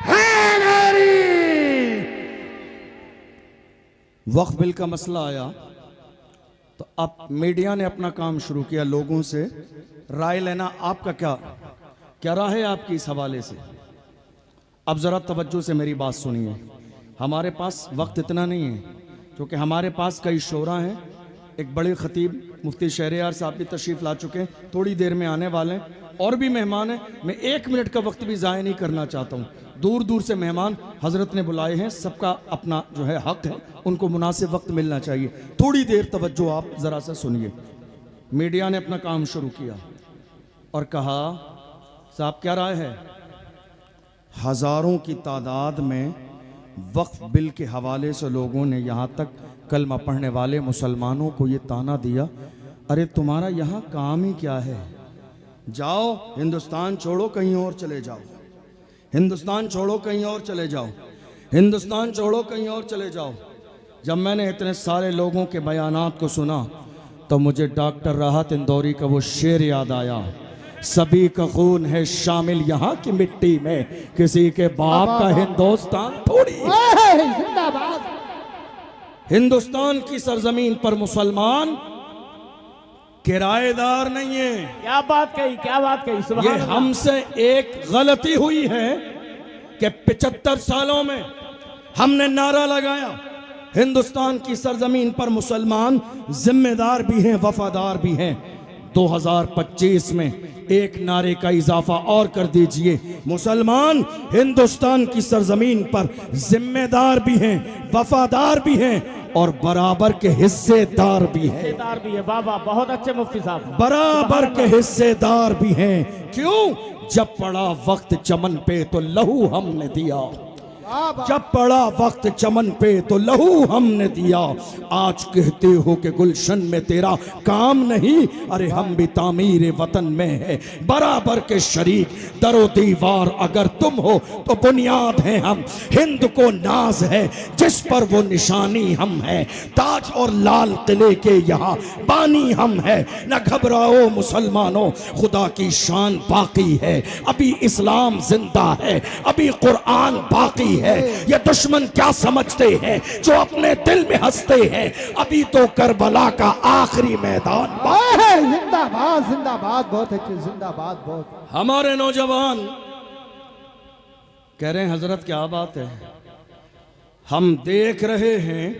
हैदरी। वक्फ बिल का मसला आया तो अब मीडिया ने अपना काम शुरू किया, लोगों से राय लेना। आपका क्या राय है आपकी इस हवाले से? अब ज़रा तवज्जो से मेरी बात सुनिए। हमारे पास वक्त इतना नहीं है, क्योंकि हमारे पास कई शोरा हैं। एक बड़े ख़तीब मुफ्ती शहरयार साहब भी तशरीफ़ ला चुके हैं, थोड़ी देर में आने वाले हैं, और भी मेहमान हैं। मैं 1 मिनट का वक्त भी ज़ाया नहीं करना चाहता हूँ। दूर दूर से मेहमान हज़रत ने बुलाए हैं, सबका अपना जो है हक़ है, उनको मुनासिब वक्त मिलना चाहिए। थोड़ी देर तवज्जो आप ज़रा सा सुनिए। मीडिया ने अपना काम शुरू किया और कहा, साहब क्या राय है? हज़ारों की तादाद में वक्फ बिल के हवाले से लोगों ने, यहाँ तक कलमा पढ़ने वाले मुसलमानों को ये ताना दिया, अरे तुम्हारा यहाँ काम ही क्या है? जाओ हिंदुस्तान छोड़ो कहीं और चले जाओ, हिंदुस्तान छोड़ो कहीं और चले जाओ, हिंदुस्तान छोड़ो कहीं और चले जाओ। जब मैंने इतने सारे लोगों के बयानात को सुना तो मुझे डॉक्टर राहत इंदौरी का वो शेर याद आया, सभी का खून है शामिल यहाँ की मिट्टी में, किसी के बाप का हिंदुस्तान थोड़ी। जिंदाबाद। हिंदुस्तान की सरजमीन पर मुसलमान किराएदार नहीं है। क्या बात कही, क्या बात कही, ये सुभान अल्लाह। हमसे एक गलती हुई है कि 75 सालों में हमने नारा लगाया, हिंदुस्तान की सरजमीन पर मुसलमान जिम्मेदार भी हैं, वफादार भी हैं। 2025 में एक नारे का इजाफा और कर दीजिए, मुसलमान हिंदुस्तान की सरजमीन पर जिम्मेदार भी हैं, वफादार भी हैं और बराबर के हिस्सेदार भी हैं। हिस्सेदार भी है। वाह वाह, बहुत अच्छे मुफ्ती साहब। बराबर के हिस्सेदार भी हैं। क्यों? जब पड़ा वक्त चमन पे तो लहू हमने दिया, जब पड़ा वक्त चमन पे तो लहू हमने दिया। आज कहते हो कि गुलशन में तेरा काम नहीं, अरे हम भी तामीर वतन में है बराबर के शरीक। दरो दीवार अगर तुम हो तो बुनियाद है हम, हिंद को नाज है जिस पर वो निशानी हम है, ताज और लाल किले के यहाँ बानी हम है। न घबराओ मुसलमानों, खुदा की शान बाकी है, अभी इस्लाम जिंदा है, अभी कुरान बाकी है। ये दुश्मन क्या समझते हैं जो अपने दिल में हंसते हैं, अभी तो करबला का आखिरी मैदान। जिंदाबाद जिंदाबाद, बहुत अच्छे, जिंदाबाद। बहुत हमारे नौजवान कह रहे हैं, हजरत क्या बात है, हम देख रहे हैं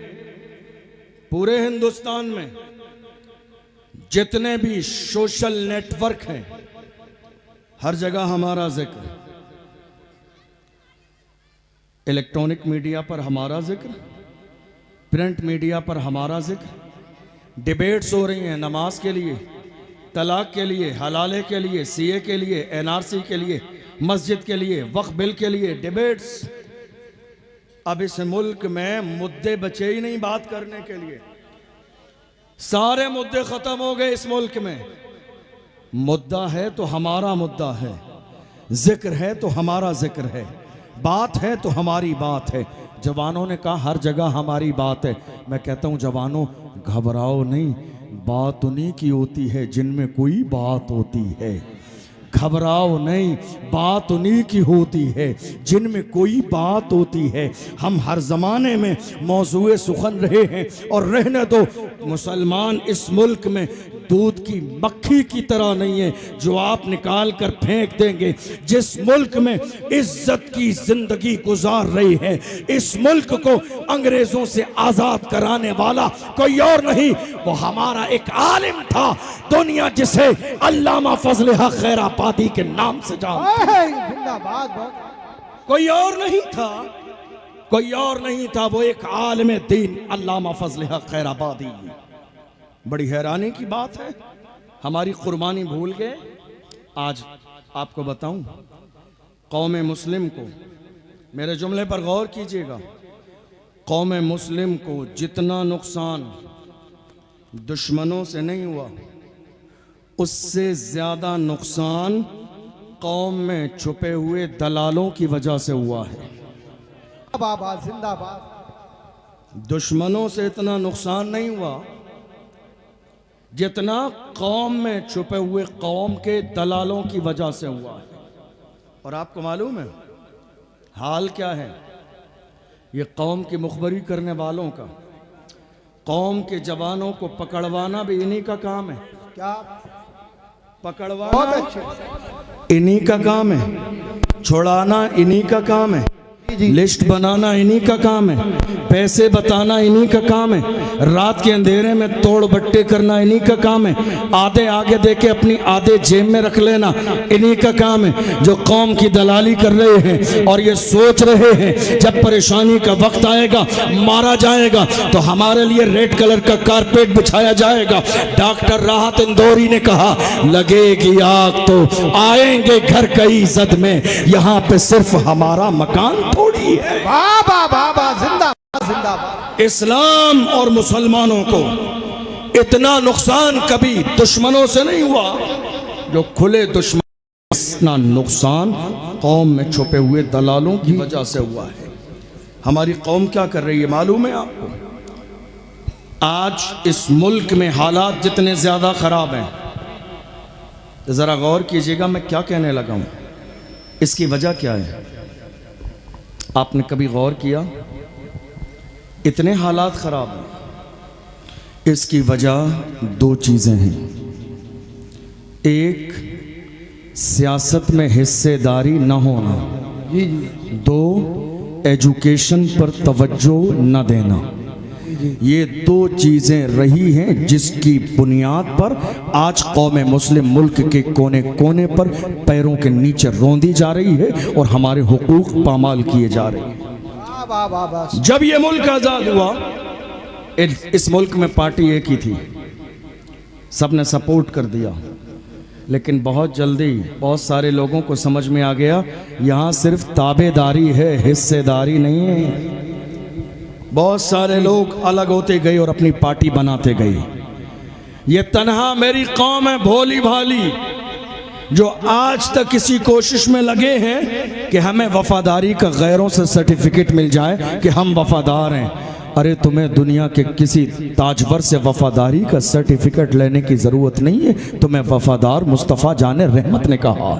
पूरे हिंदुस्तान में जितने भी सोशल नेटवर्क हैं, हर जगह हमारा जिक्र, इलेक्ट्रॉनिक मीडिया पर हमारा जिक्र, प्रिंट मीडिया पर हमारा जिक्र, डिबेट्स हो रही हैं नमाज के लिए, तलाक के लिए, हलाले के लिए, सीए के लिए, एनआरसी के लिए, मस्जिद के लिए, वक्फ बिल के लिए डिबेट्स। अब इस मुल्क में मुद्दे बचे ही नहीं बात करने के लिए, सारे मुद्दे खत्म हो गए इस मुल्क में। मुद्दा है तो हमारा मुद्दा है, जिक्र है तो हमारा जिक्र है, बात है तो हमारी बात है। जवानों ने कहा हर जगह हमारी बात है। मैं कहता हूं जवानों, घबराओ नहीं, बात उन्हीं की होती है जिनमें कोई बात होती है। घबराओ नहीं, बात उन्हीं की होती है जिनमें कोई बात होती है। हम हर ज़माने में मौजूए सुखन रहे हैं और रहने दो। मुसलमान इस मुल्क में दूध की मक्खी की तरह नहीं है जो आप निकाल कर फेंक देंगे। जिस मुल्क में इज्जत की जिंदगी गुजार रही है, इस मुल्क को अंग्रेजों से आजाद कराने वाला कोई और नहीं, वो हमारा एक आलिम था दुनिया जिसे अल्लामा फजल हक खैराबादी के नाम से जानती है। जिंदाबाद बहुत कोई और नहीं था, कोई और नहीं था, वो एक आलिम दीन अल्लामा फजल हक खैराबादी। बड़ी हैरानी की बात है, हमारी कुर्बानी भूल गए। आज आपको बताऊं, कौम मुस्लिम को, मेरे जुमले पर गौर कीजिएगा, कौम मुस्लिम को जितना नुकसान दुश्मनों से नहीं हुआ, उससे ज्यादा नुकसान कौम में छुपे हुए दलालों की वजह से हुआ है। जिंदाबाद जिंदाबाद। दुश्मनों से इतना नुकसान नहीं हुआ जितना कौम में छुपे हुए कौम के दलालों की वजह से हुआ है। और आपको मालूम है हाल क्या है? ये कौम की मुखबरी करने वालों का, कौम के जवानों को पकड़वाना भी इन्हीं का काम है। क्या पकड़वाना बहुत अच्छे। इन्हीं का काम है, छुड़ाना इन्हीं का काम है, लिस्ट बनाना इन्हीं का काम है, पैसे बताना इन्हीं का काम है, रात के अंधेरे में तोड़ बट्टे करना इन्हीं का काम है, आधे आगे देके अपनी आधे जेब में रख लेना इन्हीं का काम है, जो कौम की दलाली कर रहे हैं और ये सोच रहे हैं जब परेशानी का वक्त आएगा, मारा जाएगा तो हमारे लिए रेड कलर का कारपेट बिछाया जाएगा। डॉक्टर राहत इंदौरी ने कहा, लगेगी आग तो आएंगे घर कई जद में, यहाँ पे सिर्फ हमारा मकान थोड़ी है। वाह जिंदाबाद जिंदाबाद। इस्लाम और मुसलमानों को इतना नुकसान कभी दुश्मनों से नहीं हुआ जो खुले दुश्मन। इतना नुकसान कौम में छुपे हुए दलालों की वजह से हुआ है। हमारी कौम क्या कर रही है मालूम है आपको? आज इस मुल्क में हालात जितने ज्यादा खराब हैं, तो जरा गौर कीजिएगा मैं क्या कहने लगा हूं। इसकी वजह क्या है? आपने कभी गौर किया? इतने हालात खराब हैं, इसकी वजह दो चीज़ें हैं। एक, सियासत में हिस्सेदारी न होना, दो, एजुकेशन पर तवज्जो न देना। ये दो चीज़ें रही हैं जिसकी बुनियाद पर आज कौम मुस्लिम मुल्क के कोने कोने पर पैरों के नीचे रौंदी जा रही है और हमारे हुकूक पामाल किए जा रहे हैं। जब ये मुल्क आज़ाद हुआ, इस मुल्क में पार्टी एक ही थी, सबने सपोर्ट कर दिया, लेकिन बहुत जल्दी बहुत सारे लोगों को समझ में आ गया यहाँ सिर्फ ताबेदारी है, हिस्सेदारी नहीं है। बहुत सारे लोग अलग होते गए और अपनी पार्टी बनाते गए। ये तन्हा मेरी कौम है भोली भाली, जो आज तक इसी कोशिश में लगे हैं कि हमें वफादारी का गैरों से सर्टिफिकेट मिल जाए कि हम वफादार हैं। अरे तुम्हें दुनिया के किसी ताजवर से वफादारी का सर्टिफिकेट लेने की जरूरत नहीं है, तुम्हें वफादार मुस्तफ़ा जाने रहमत ने कहा,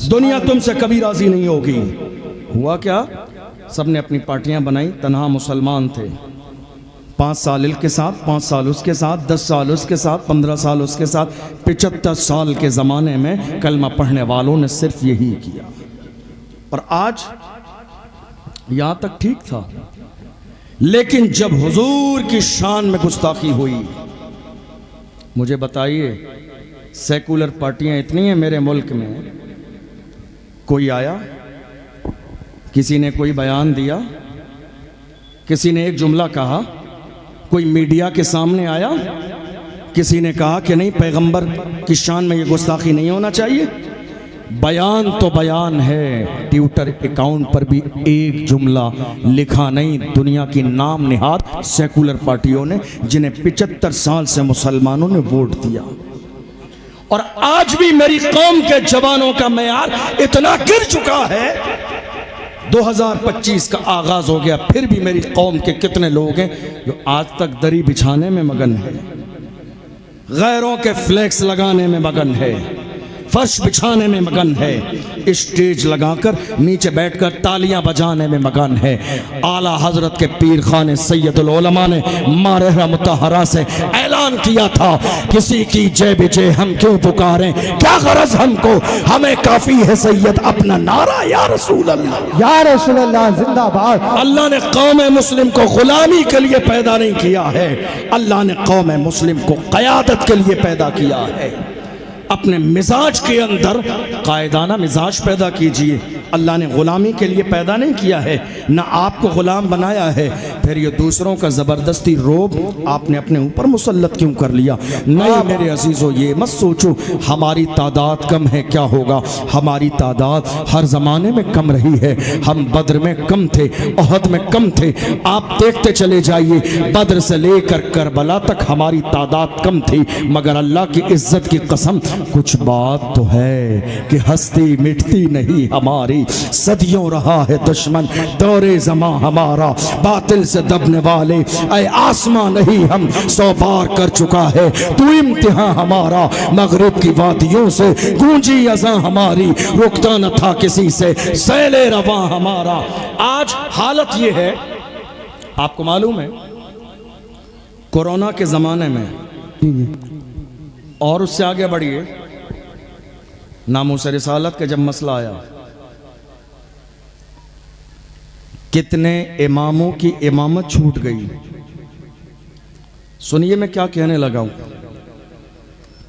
दुनिया तुमसे कभी राजी नहीं होगी। हुआ क्या? सबने अपनी पार्टियां बनाई, तन्हा मुसलमान थे। 5 साल इनके साथ, 5 साल उसके साथ, 10 साल उसके साथ, 15 साल उसके साथ, 75 साल के ज़माने में कलमा पढ़ने वालों ने सिर्फ यही किया। और आज यहाँ तक ठीक था, लेकिन जब हुजूर की शान में गुस्ताखी हुई, मुझे बताइए, सेकुलर पार्टियां इतनी हैं मेरे मुल्क में, कोई आया, किसी ने कोई बयान दिया, किसी ने एक जुमला कहा, कोई मीडिया के सामने आया, किसी ने कहा कि नहीं पैगंबर की शान में ये गुस्ताखी नहीं होना चाहिए? बयान तो बयान है, ट्विटर अकाउंट पर भी एक जुमला लिखा नहीं। दुनिया की नाम निहाद सेकुलर पार्टियों ने, जिन्हें 75 साल से मुसलमानों ने वोट दिया, और आज भी मेरी कौम के जवानों का मेयार इतना गिर चुका है। 2025 का आगाज हो गया, फिर भी मेरी कौम के कितने लोग हैं जो आज तक दरी बिछाने में मगन है, गैरों के फ्लैक्स लगाने में मगन है, फर्श बिछाने में मगन है, स्टेज लगाकर नीचे बैठकर तालियां बजाने में मगन है। आला हजरत के पीर खाने सैयदुल उलमा ने मारहरा मुतहरा से ऐलान किया था, किसी की जय विजय हम क्यों पुकारें, क्या गरज हमको, हमें काफी है सैयद अपना नारा या रसूल अल्लाह। या रसूल अल्लाह जिंदाबाद। अल्लाह ने कौम मुस्लिम को गुलामी के लिए पैदा नहीं किया है, अल्लाह ने कौम मुस्लिम को क़यादत के लिए पैदा किया है। अपने मिजाज के अंदर कायदाना मिजाज पैदा कीजिए। अल्लाह ने ग़ुलामी के लिए पैदा नहीं किया है, ना आपको ग़ुलाम बनाया है। फिर ये दूसरों का ज़बरदस्ती रोब आपने अपने ऊपर मुसल्लत क्यों कर लिया? नहीं मेरे अजीज़ों, ये मत सोचो हमारी तादाद कम है क्या होगा, हमारी तादाद हर ज़माने में कम रही है। हम बद्र में कम थे, ओहद में कम थे, आप देखते चले जाइए, बद्र से लेकर करबला तक हमारी तादाद कम थी, मगर अल्लाह की इज्जत की कसम कुछ बात तो है कि हस्ती मिटती नहीं हमारी, सदियों रहा है दुश्मन दौरे ज़मा हमारा, बातिल से दबने वाले ऐ आसमां नहीं हम 100 बार कर चुका है तू इम्तिहान हमारा, मगरिब की वादियों से गूंजी अज़ां हमारी, रुकता न था किसी से सैले रवा हमारा। आज हालत ये है, आपको मालूम है कोरोना के ज़माने में, और उससे आगे बढ़िए नामूस रिसालत का जब मसला आया, कितने इमामों की इमामत छूट गई। सुनिए मैं क्या कहने लगा हूं,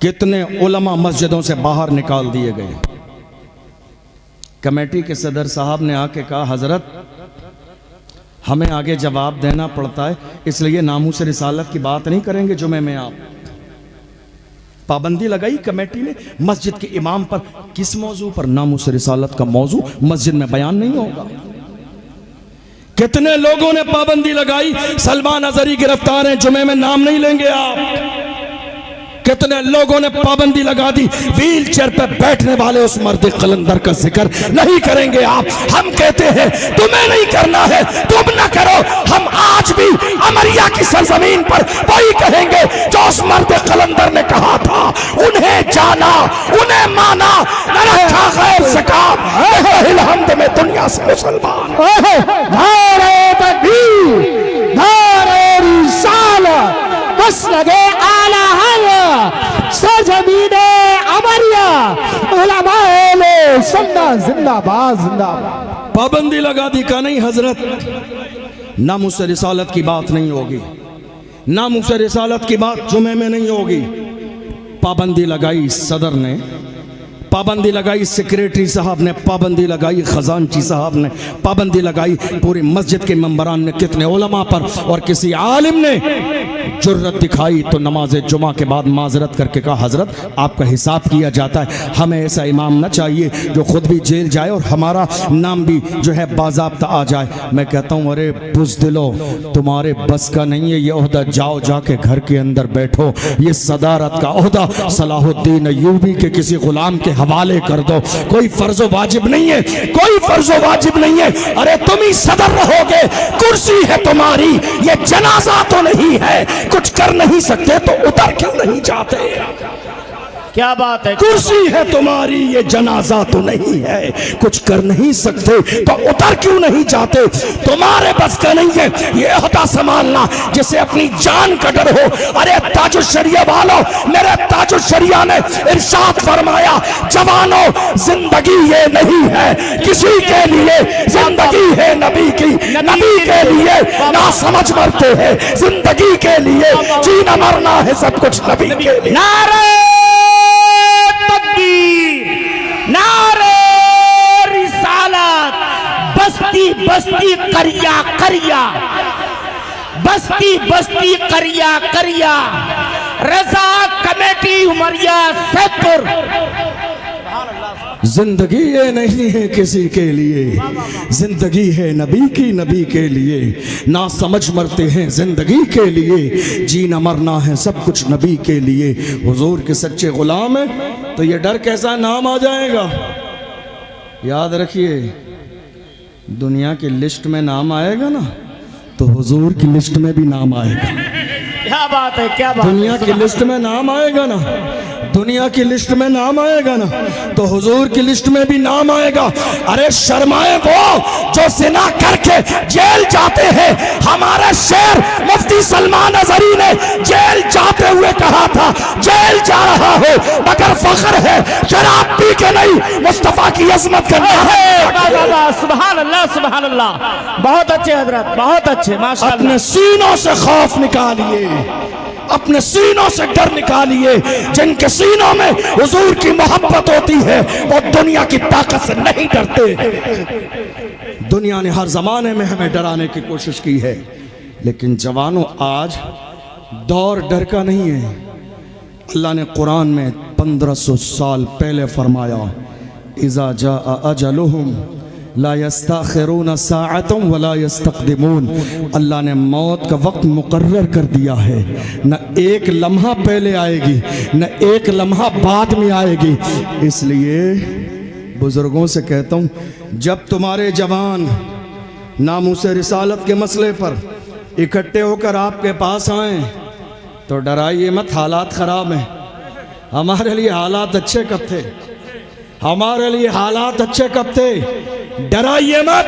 कितने उलमा मस्जिदों से बाहर निकाल दिए गए। कमेटी के सदर साहब ने आके कहा, हजरत हमें आगे जवाब देना पड़ता है, इसलिए नामूस रिसालत की बात नहीं करेंगे जुमे में। आप पाबंदी लगाई कमेटी ने मस्जिद के इमाम पर, किस मौजू पर? नामूस रिसालत का मौजू मस्जिद में बयान नहीं होगा। कितने लोगों ने पाबंदी लगाई, सलमान अजहरी गिरफ्तार हैं, जुमे में नाम नहीं लेंगे आप। कितने लोगों ने पाबंदी लगा दी, व्हील चेयर पर बैठने वाले उस मर्द कलंदर का जिक्र नहीं करेंगे आप। हम कहते हैं तुम्हें नहीं करना है, तुम ना करो। हम आज भी अमरिया की सरजमीन पर वही कहेंगे जो उस मर्द कलंदर ने कहा था, उन्हें जाना, उन्हें माना, न रखा गैर से काम, हमद में दुनिया से मुसलमान। नारे तकबीर, नारे रिसालत, बस लगे आला सरजमीने अमरिया, उलमाए सुन्नत जिंदाबाद जिंदाबाद। पाबंदी लगा दी का नहीं हजरत, नामूस रिसालत की बात नहीं होगी, नामूस रिसालत की बात जुमे में नहीं होगी। पाबंदी लगाई सदर ने, पाबंदी लगाई सेक्रेटरी साहब ने, पाबंदी लगाई खजानची साहब ने, पाबंदी लगाई पूरी मस्जिद के मेंबरान ने, कितने उलमा पर, और किसी आलिम ने जुर्रत दिखाई तो नमाज जुमा के बाद माजरत करके कहा, हजरत आपका हिसाब किया जाता है, हमें ऐसा इमाम ना चाहिए जो खुद भी जेल जाए और हमारा नाम भी जो है बाज़ाब्ता आ जाए। मैं कहता हूँ अरे बुज़दिलो, तुम्हारे बस का नहीं है ये ओहदा, जाओ जाके घर के अंदर बैठो, ये सदारत का ओहदा सलाहुद्दीन अय्यूबी के किसी गुलाम के हवाले कर दो। कोई फर्जो वाजिब नहीं है, कोई फर्जो वाजिब नहीं है। अरे तुम ही सदर रहोगे, कुर्सी है तुम्हारी, ये जनाजा तो नहीं है, कुछ कर नहीं सकते तो उतर क्यों नहीं जाते? क्या बात है, कुर्सी है तुम्हारी, ये जनाजा तो नहीं है, कुछ कर नहीं सकते तो उतर क्यों नहीं जाते? तुम्हारे बस का नहीं है ये होता संभालना जिसे अपनी जान का डर हो। अरे ताजुल शरिया वालों, मेरे ताजुल शरिया ने इरशाद फरमाया, जवानों जिंदगी ये नहीं है किसी के लिए, जिंदगी है नबी की, नबी के लिए ना समझ मरते हैं, जिंदगी के लिए जीना मरना है सब कुछ नबी के लिए। नारे तकबीर, नारे रिसालत, बस्ती बस्ती करिया करिया, बस्ती बस्ती करिया करिया, रजा कमेटी उमरिया सैदपुर। जिंदगी ये नहीं है किसी के लिए, जिंदगी है नबी की, नबी के लिए ना समझ मरते हैं जिंदगी के लिए, जीना मरना है सब कुछ नबी के लिए। हुजूर के सच्चे गुलाम है तो ये डर कैसा नाम आ जाएगा। याद रखिए दुनिया की लिस्ट में नाम आएगा ना तो हुजूर की लिस्ट में भी नाम आएगा। क्या बात है, क्या बात। दुनिया की लिस्ट में नाम आएगा ना, दुनिया की लिस्ट में नाम आएगा ना तो हुजूर की लिस्ट में भी नाम आएगा। अरे शर्माए वो जो जिना करके जेल जाते हैं। हमारे शेर मुफ्ती सलमान अजहरी ने जेल जाते हुए कहा था, जेल जा रहा हूं मगर फख्र है शराब पी के नहीं, मुस्तफा की अजमत करना है। सुभान अल्लाह सुभान अल्लाह। बहुत अच्छे हजरत, बहुत अच्छे, माशाअल्लाह। अपने सीनों से खौफ निकालिए, अपने सीनों से डर निकालिए। जिनके सीनों में हुजूर की मोहब्बत होती है वो दुनिया की ताकत से नहीं डरते। दुनिया ने हर जमाने में हमें डराने की कोशिश की है, लेकिन जवानों आज दौर डर का नहीं है। अल्लाह ने कुरान में 1500 साल पहले फरमाया, इज़ा जाअ अजलुहुम ला यस्तखिरून साअतन वला यस्तक़दिमून। अल्लाह ने मौत का वक्त मुकर्रर कर दिया है, न एक लम्हा पहले आएगी न एक लम्हा बाद में आएगी। इसलिए बुजुर्गों से कहता हूँ, जब तुम्हारे जवान नामूसे रिसालत के मसले पर इकट्ठे होकर आपके पास आए तो डराइए मत, हालात ख़राब हैं। हमारे लिए हालात अच्छे कब थे, हमारे लिए हालात अच्छे कब थे। डराइए मत।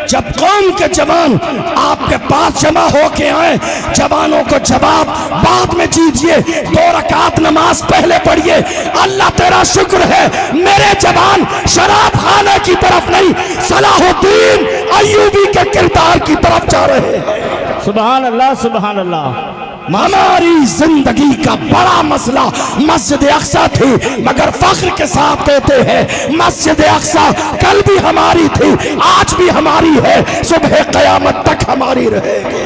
जब कौम के जवान आपके पास जमा होके आए, जवानों को जवाब बाद में दीजिए, 2 रकात नमाज पहले पढ़िए। अल्लाह तेरा शुक्र है मेरे जवान शराब खाने की तरफ नहीं, सलाहुद्दीन अय्यूबी के किरदार की तरफ जा रहे हैं। सुभान अल्लाह सुभान अल्लाह। हमारी जिंदगी का बड़ा मसला मस्जिद अक्सा थी, मगर फख्र के साथ कहते हैं मस्जिद अक्सा कल भी हमारी थी, आज भी हमारी है, सुबह कयामत तक हमारी रहेगी।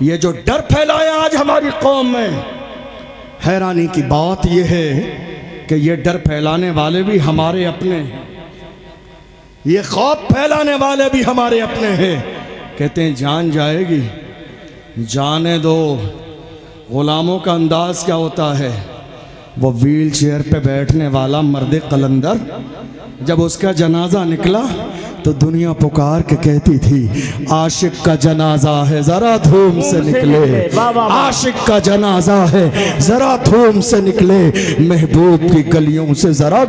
ये जो डर फैलाया आज हमारी कौम में, हैरानी की बात यह है कि ये डर फैलाने वाले भी हमारे अपने हैं, ये खौफ फैलाने वाले भी हमारे अपने हैं। कहते हैं जान जाएगी, जाने दो। गुलामों का अंदाज क्या होता है, वो व्हील चेयर पे बैठने वाला मर्द कलंदर, जब उसका जनाजा निकला तो दुनिया पुकार के कहती थी आशिक का जनाजा है जरा धूम से निकले, आशिक का जनाजा है जरा धूम से निकले, महबूब की गलियों से जरा।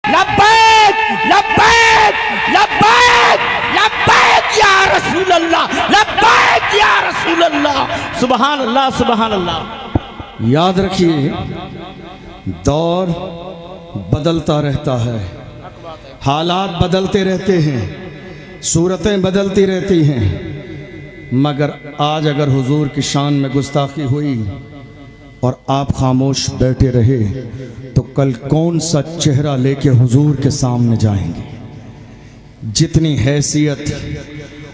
लब्बैक लब्बैक लब्बैक लब्बैक या रसूल अल्लाह, लब्बैक या रसूल अल्लाह। सुभान अल्लाह सुभान अल्लाह। याद रखिए दौर बदलता रहता है, हालात बदलते रहते हैं, सूरतें बदलती रहती हैं, मगर आज अगर हुजूर की शान में गुस्ताखी हुई और आप खामोश बैठे रहे तो कल कौन सा चेहरा लेके हुजूर के सामने जाएंगे। जितनी हैसियत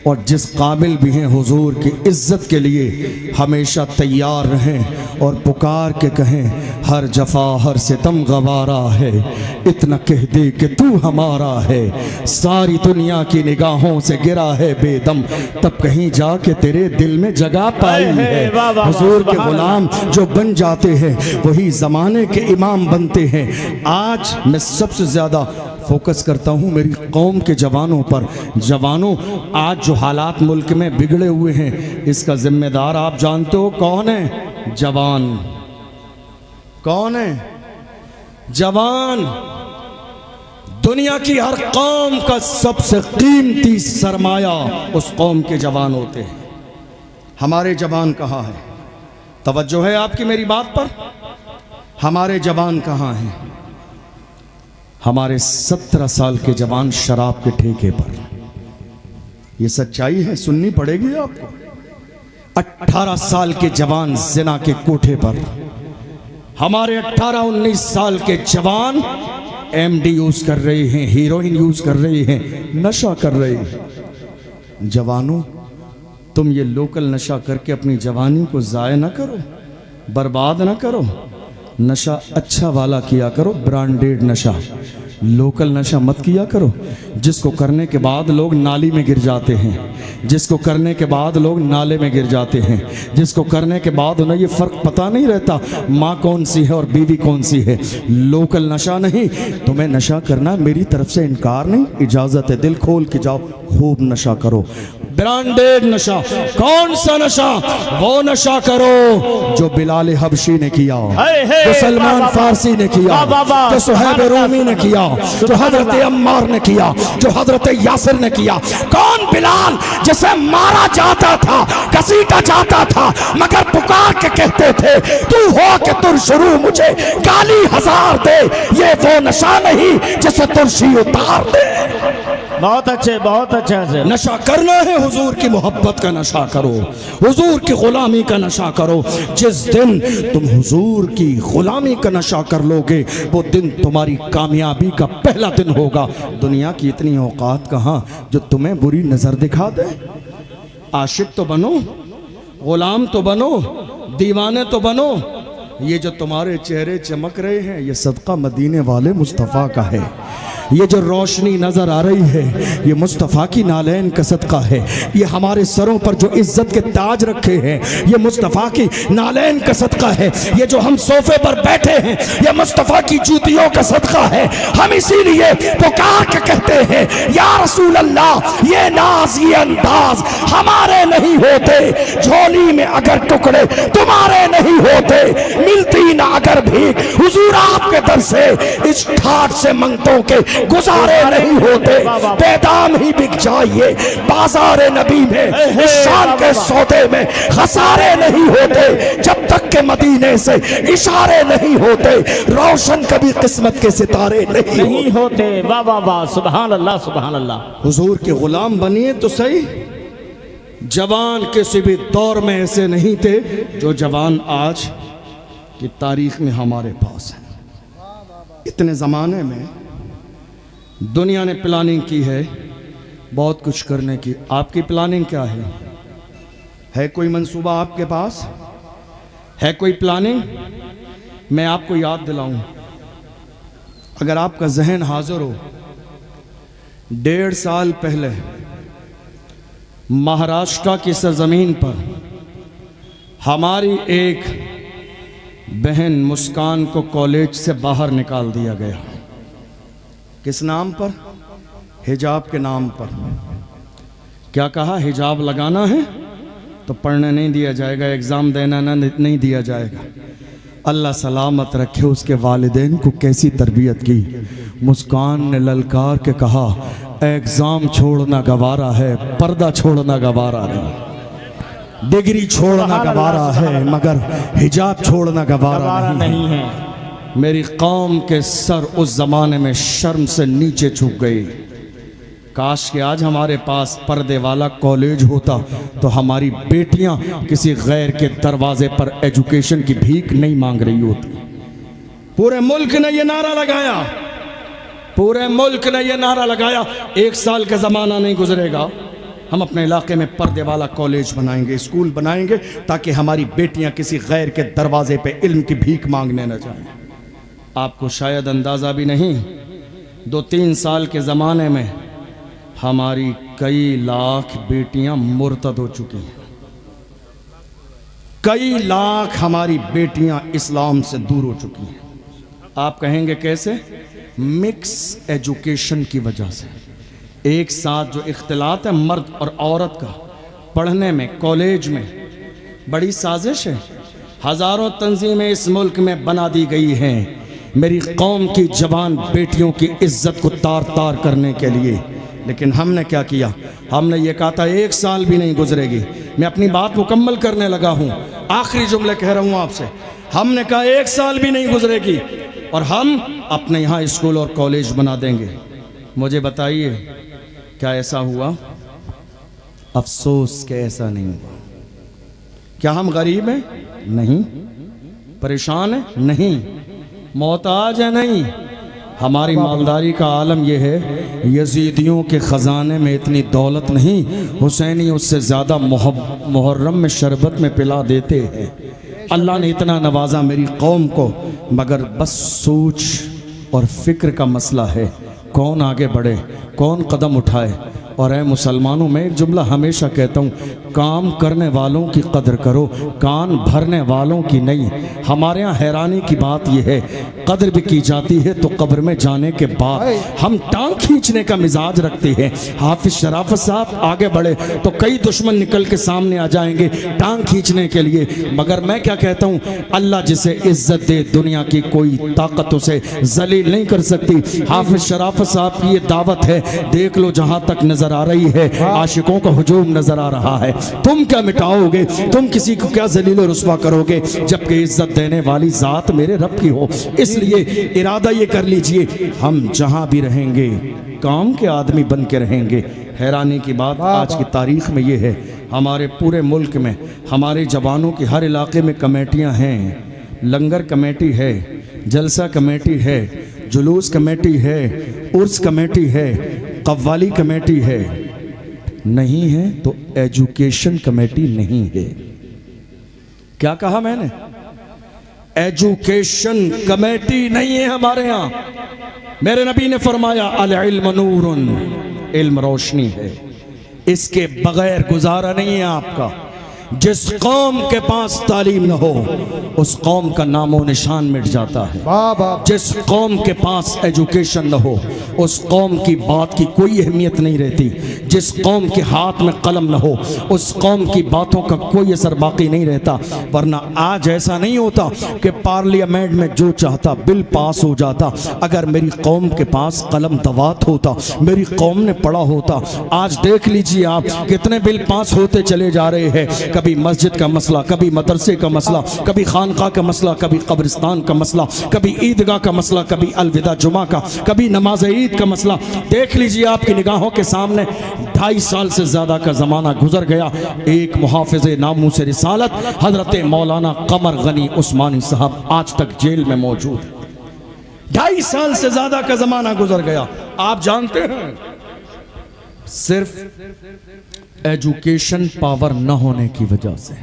और जिस काबिल भी हैं हुजूर की इज्जत के लिए हमेशा तैयार रहें और पुकार के कहें हर जफा हर सितम गवारा है, इतना कह दे कि तू हमारा है, सारी दुनिया की निगाहों से गिरा है बेदम, तब कहीं जाके तेरे दिल में जगह पाई है। हुजूर के गुलाम जो बन जाते हैं वही ज़माने के इमाम बनते हैं। आज मैं सबसे ज़्यादा फोकस करता हूँ मेरी कौम के जवानों पर। जवानों, आज जो हालात मुल्क में बिगड़े हुए हैं इसका जिम्मेदार आप जानते हो कौन है? जवान। कौन है? जवान। दुनिया की हर कौम का सबसे कीमती सरमाया उस कौम के जवान होते हैं। हमारे जवान कहाँ हैं? तवज्जो है आपकी मेरी बात पर? हमारे जवान कहाँ हैं? हमारे 17 साल के जवान शराब के ठेके पर। ये सच्चाई है, सुननी पड़ेगी आपको। 18 साल के जवान जिना के कोठे पर। हमारे 18-19 साल के जवान एमडी यूज कर रहे हैं, हीरोइन यूज कर रहे हैं, नशा कर रहे हैं। जवानों, तुम ये लोकल नशा करके अपनी जवानी को ज़ाय ना करो, बर्बाद ना करो। नशा अच्छा वाला किया करो, ब्रांडेड नशा, लोकल नशा मत किया करो जिसको करने के बाद लोग नाली में गिर जाते हैं, जिसको करने के बाद लोग नाले में गिर जाते हैं, जिसको करने के बाद उन्हें ये फ़र्क पता नहीं रहता माँ कौन सी है और बीवी कौन सी है। लोकल नशा नहीं, तुम्हें नशा करना मेरी तरफ से इनकार नहीं, इजाज़त है, दिल खोल के जाओ, खूब नशा करो। ब्रांडेड नशा, कौन सा नशा? वो नशा करो जो बिलाल हबशी ने किया, जो सलमान फारसी ने किया, जो सुहैब रूमी ने किया, जो हजरत अम्मार ने किया, जो हजरत यासिर ने किया। कौन बिलाल जिसे मारा जाता था, घसीटा जाता था, मगर पुकार के कहते थे तू हो के तुरशरू मुझे गाली हजार दे। ये वो नशा नहीं जिसे तुरशी उतार दे। बहुत अच्छे, बहुत अच्छा से। नशा करना है हुजूर की मोहब्बत का नशा करो, हुजूर की गुलामी का नशा करो। जिस दिन तुम हुजूर की गुलामी का नशा कर लोगे वो दिन तुम्हारी कामयाबी का पहला दिन होगा। दुनिया की इतनी औकात कहाँ जो तुम्हें बुरी नजर दिखा दे। आशिक तो बनो, गुलाम तो बनो, दीवाने तो बनो। ये जो तुम्हारे चेहरे चमक रहे हैं ये सदका मदीने वाले मुस्तफ़ा का है। ये जो रोशनी नज़र आ रही है ये मुस्तफ़ा की नालैन का सदका है। ये हमारे सरों पर जो इज्जत के ताज रखे हैं ये मुस्तफ़ा की नालैन का सदका है। ये जो हम सोफे पर बैठे हैं ये मुस्तफ़ा की जूतियों का सदका है। हम इसीलिए पुकार के कहते हैं या रसूल अल्लाह, ये नाज ये अंदाज हमारे नहीं होते, झोली में अगर टुकड़े तुम्हारे नहीं होते, मिलती ना अगर भी हुजूर आपके दर से, इस ठाठ से मंगतों के गुजारे नहीं होते। बेदाम ही बिक जाइए बाजार नबी में, इस शान के सौदे में खसारे नहीं होते, जब तक के मदीने से इशारे नहीं होते, रोशन कभी किस्मत के सितारे नहीं होते। वाह वाह वाह, सुभान अल्लाह, सुभान अल्लाह। हुजूर के गुलाम बनिए तो सही। जवान किसी भी दौर में ऐसे नहीं थे जो जवान आज की तारीख में हमारे पास है। इतने ज़माने में दुनिया ने प्लानिंग की है बहुत कुछ करने की। आपकी प्लानिंग क्या है? है कोई मंसूबा आपके पास? है कोई प्लानिंग? मैं आपको याद दिलाऊं, अगर आपका जहन हाजिर हो, 1.5 साल पहले महाराष्ट्र की सरजमीन पर हमारी एक बहन मुस्कान को कॉलेज से बाहर निकाल दिया गया। किस नाम पर? हिजाब के नाम पर। क्या कहा? हिजाब लगाना है तो पढ़ने नहीं दिया जाएगा, एग्ज़ाम देना नहीं दिया जाएगा। अल्लाह सलामत रखे उसके वालिदैन को कैसी तरबियत की। मुस्कान ने ललकार के कहा एग्ज़ाम छोड़ना गवारा है, पर्दा छोड़ना गवारा नहीं। डिग्री छोड़ना गवारा है मगर हिजाब छोड़ना गवारा नहीं है। मेरी कौम के सर उस ज़माने में शर्म से नीचे झुक गई। काश कि आज हमारे पास पर्दे वाला कॉलेज होता तो हमारी बेटियां किसी गैर के दरवाजे पर एजुकेशन की भीख नहीं मांग रही होती। पूरे मुल्क ने ये नारा लगाया, पूरे मुल्क ने ये नारा लगाया, 1 साल का ज़माना नहीं गुजरेगा हम अपने इलाके में पर्दे वाला कॉलेज बनाएंगे, स्कूल बनाएंगे, ताकि हमारी बेटियां किसी गैर के दरवाजे पे इल्म की भीख मांगने न जाएं। आपको शायद अंदाज़ा भी नहीं, 2-3 साल के ज़माने में हमारी कई लाख बेटियां मुर्तद हो चुकी हैं। कई लाख हमारी बेटियां इस्लाम से दूर हो चुकी हैं। आप कहेंगे कैसे? मिक्स एजुकेशन की वजह से। एक साथ जो इख्तिलात है मर्द और औरत का पढ़ने में, कॉलेज में, बड़ी साजिश है। हज़ारों तंजीमें इस मुल्क में बना दी गई हैं मेरी कौम की जवान बेटियों की इज्जत को तार तार करने के लिए। लेकिन हमने क्या किया? हमने ये कहा था 1 साल भी नहीं गुजरेगी। मैं अपनी बात मुकम्मल करने लगा हूँ, आखिरी जुमले कह रहा हूँ आपसे। हमने कहा 1 साल भी नहीं गुजरेगी और हम अपने यहाँ स्कूल और कॉलेज बना देंगे। मुझे बताइए क्या ऐसा हुआ? अफसोस कि ऐसा नहीं हुआ। क्या हम गरीब हैं? नहीं। परेशान हैं? नहीं। मोहताज है? नहीं। हमारी मालदारी का आलम यह है, यजीदियों के ख़जाने में इतनी दौलत नहीं, हुसैनी उससे ज़्यादा मुहर्रम में शरबत में पिला देते हैं। अल्लाह ने इतना नवाजा मेरी कौम को, मगर बस सोच और फ़िक्र का मसला है, कौन आगे बढ़े, कौन कदम उठाए। और ऐ मुसलमानों, मैं एक जुमला हमेशा कहता हूँ, काम करने वालों की कदर करो, कान भरने वालों की नहीं। हमारे यहाँ हैरानी की बात यह है, कदर भी की जाती है तो कब्र में जाने के बाद हम टांग खींचने का मिजाज रखते हैं। हाफिज शराफत साहब आगे बढ़े तो कई दुश्मन निकल के सामने आ जाएंगे टांग खींचने के लिए, मगर मैं क्या कहता हूँ, अल्लाह जिसे इज्जत दे दुनिया की कोई ताकत उसे जलील नहीं कर सकती। हाफिज शराफत साहब की ये दावत है, देख लो जहाँ तक नजर आ रही है, आशिकों का हुजूम नजर आ रहा है। तुम क्या मिटाओगे, तुम किसी को क्या जलील और रुस्वा करोगे, जबकि इज्जत देने वाली जात मेरे रब की हो। इसलिए इरादा ये कर लीजिए, हम जहां भी रहेंगे काम के आदमी बन के रहेंगे। हैरानी की बात आज की तारीख में ये है, हमारे पूरे मुल्क में हमारे जवानों की हर इलाके में कमेटियां हैं। लंगर कमेटी है, जलसा कमेटी है, जुलूस कमेटी है, उर्स कमेटी है, कव्वाली कमेटी है। नहीं है तो एजुकेशन कमेटी नहीं है। क्या कहा मैंने? एजुकेशन कमेटी नहीं है हमारे यहाँ। मेरे नबी ने फरमाया अल इल्म नूरुन, इल्म रोशनी है, इसके बगैर गुजारा नहीं है आपका। जिस कौम के पास तालीम न हो उस कौम का नामो निशान मिट जाता है। जिस कौम के पास एजुकेशन न हो उस कौम की बात की कोई अहमियत नहीं रहती। जिस कौम के हाथ में कलम न हो उस कौम की बातों का कोई असर बाकी नहीं रहता। वरना आज ऐसा नहीं होता कि पार्लियामेंट में जो चाहता बिल पास हो जाता। अगर मेरी कौम के पास कलम दवात होता, मेरी कौम ने पढ़ा होता। आज देख लीजिए आप कितने बिल पास होते चले जा रहे हैं। कभी मस्जिद का मसला, कभी मदरसे का मसला, कभी खानका का मसला, कभी कब्रिस्तान का मसला, कभी ईदगाह का मसला, कभी अलविदा जुमा का, कभी नमाज ईद का मसला। देख लीजिए आपकी निगाहों के सामने 2.5 साल से ज़्यादा का ज़माना गुजर गया। एक मुहाफ़िज़े नामूस से रिसालत हज़रत मौलाना कमर गनी उस्मानी साहब आज तक जेल में मौजूद। 2.5 साल से ज़्यादा का ज़माना गुजर गया। आप जानते हैं सिर्फ एजुकेशन पावर न होने की वजह से,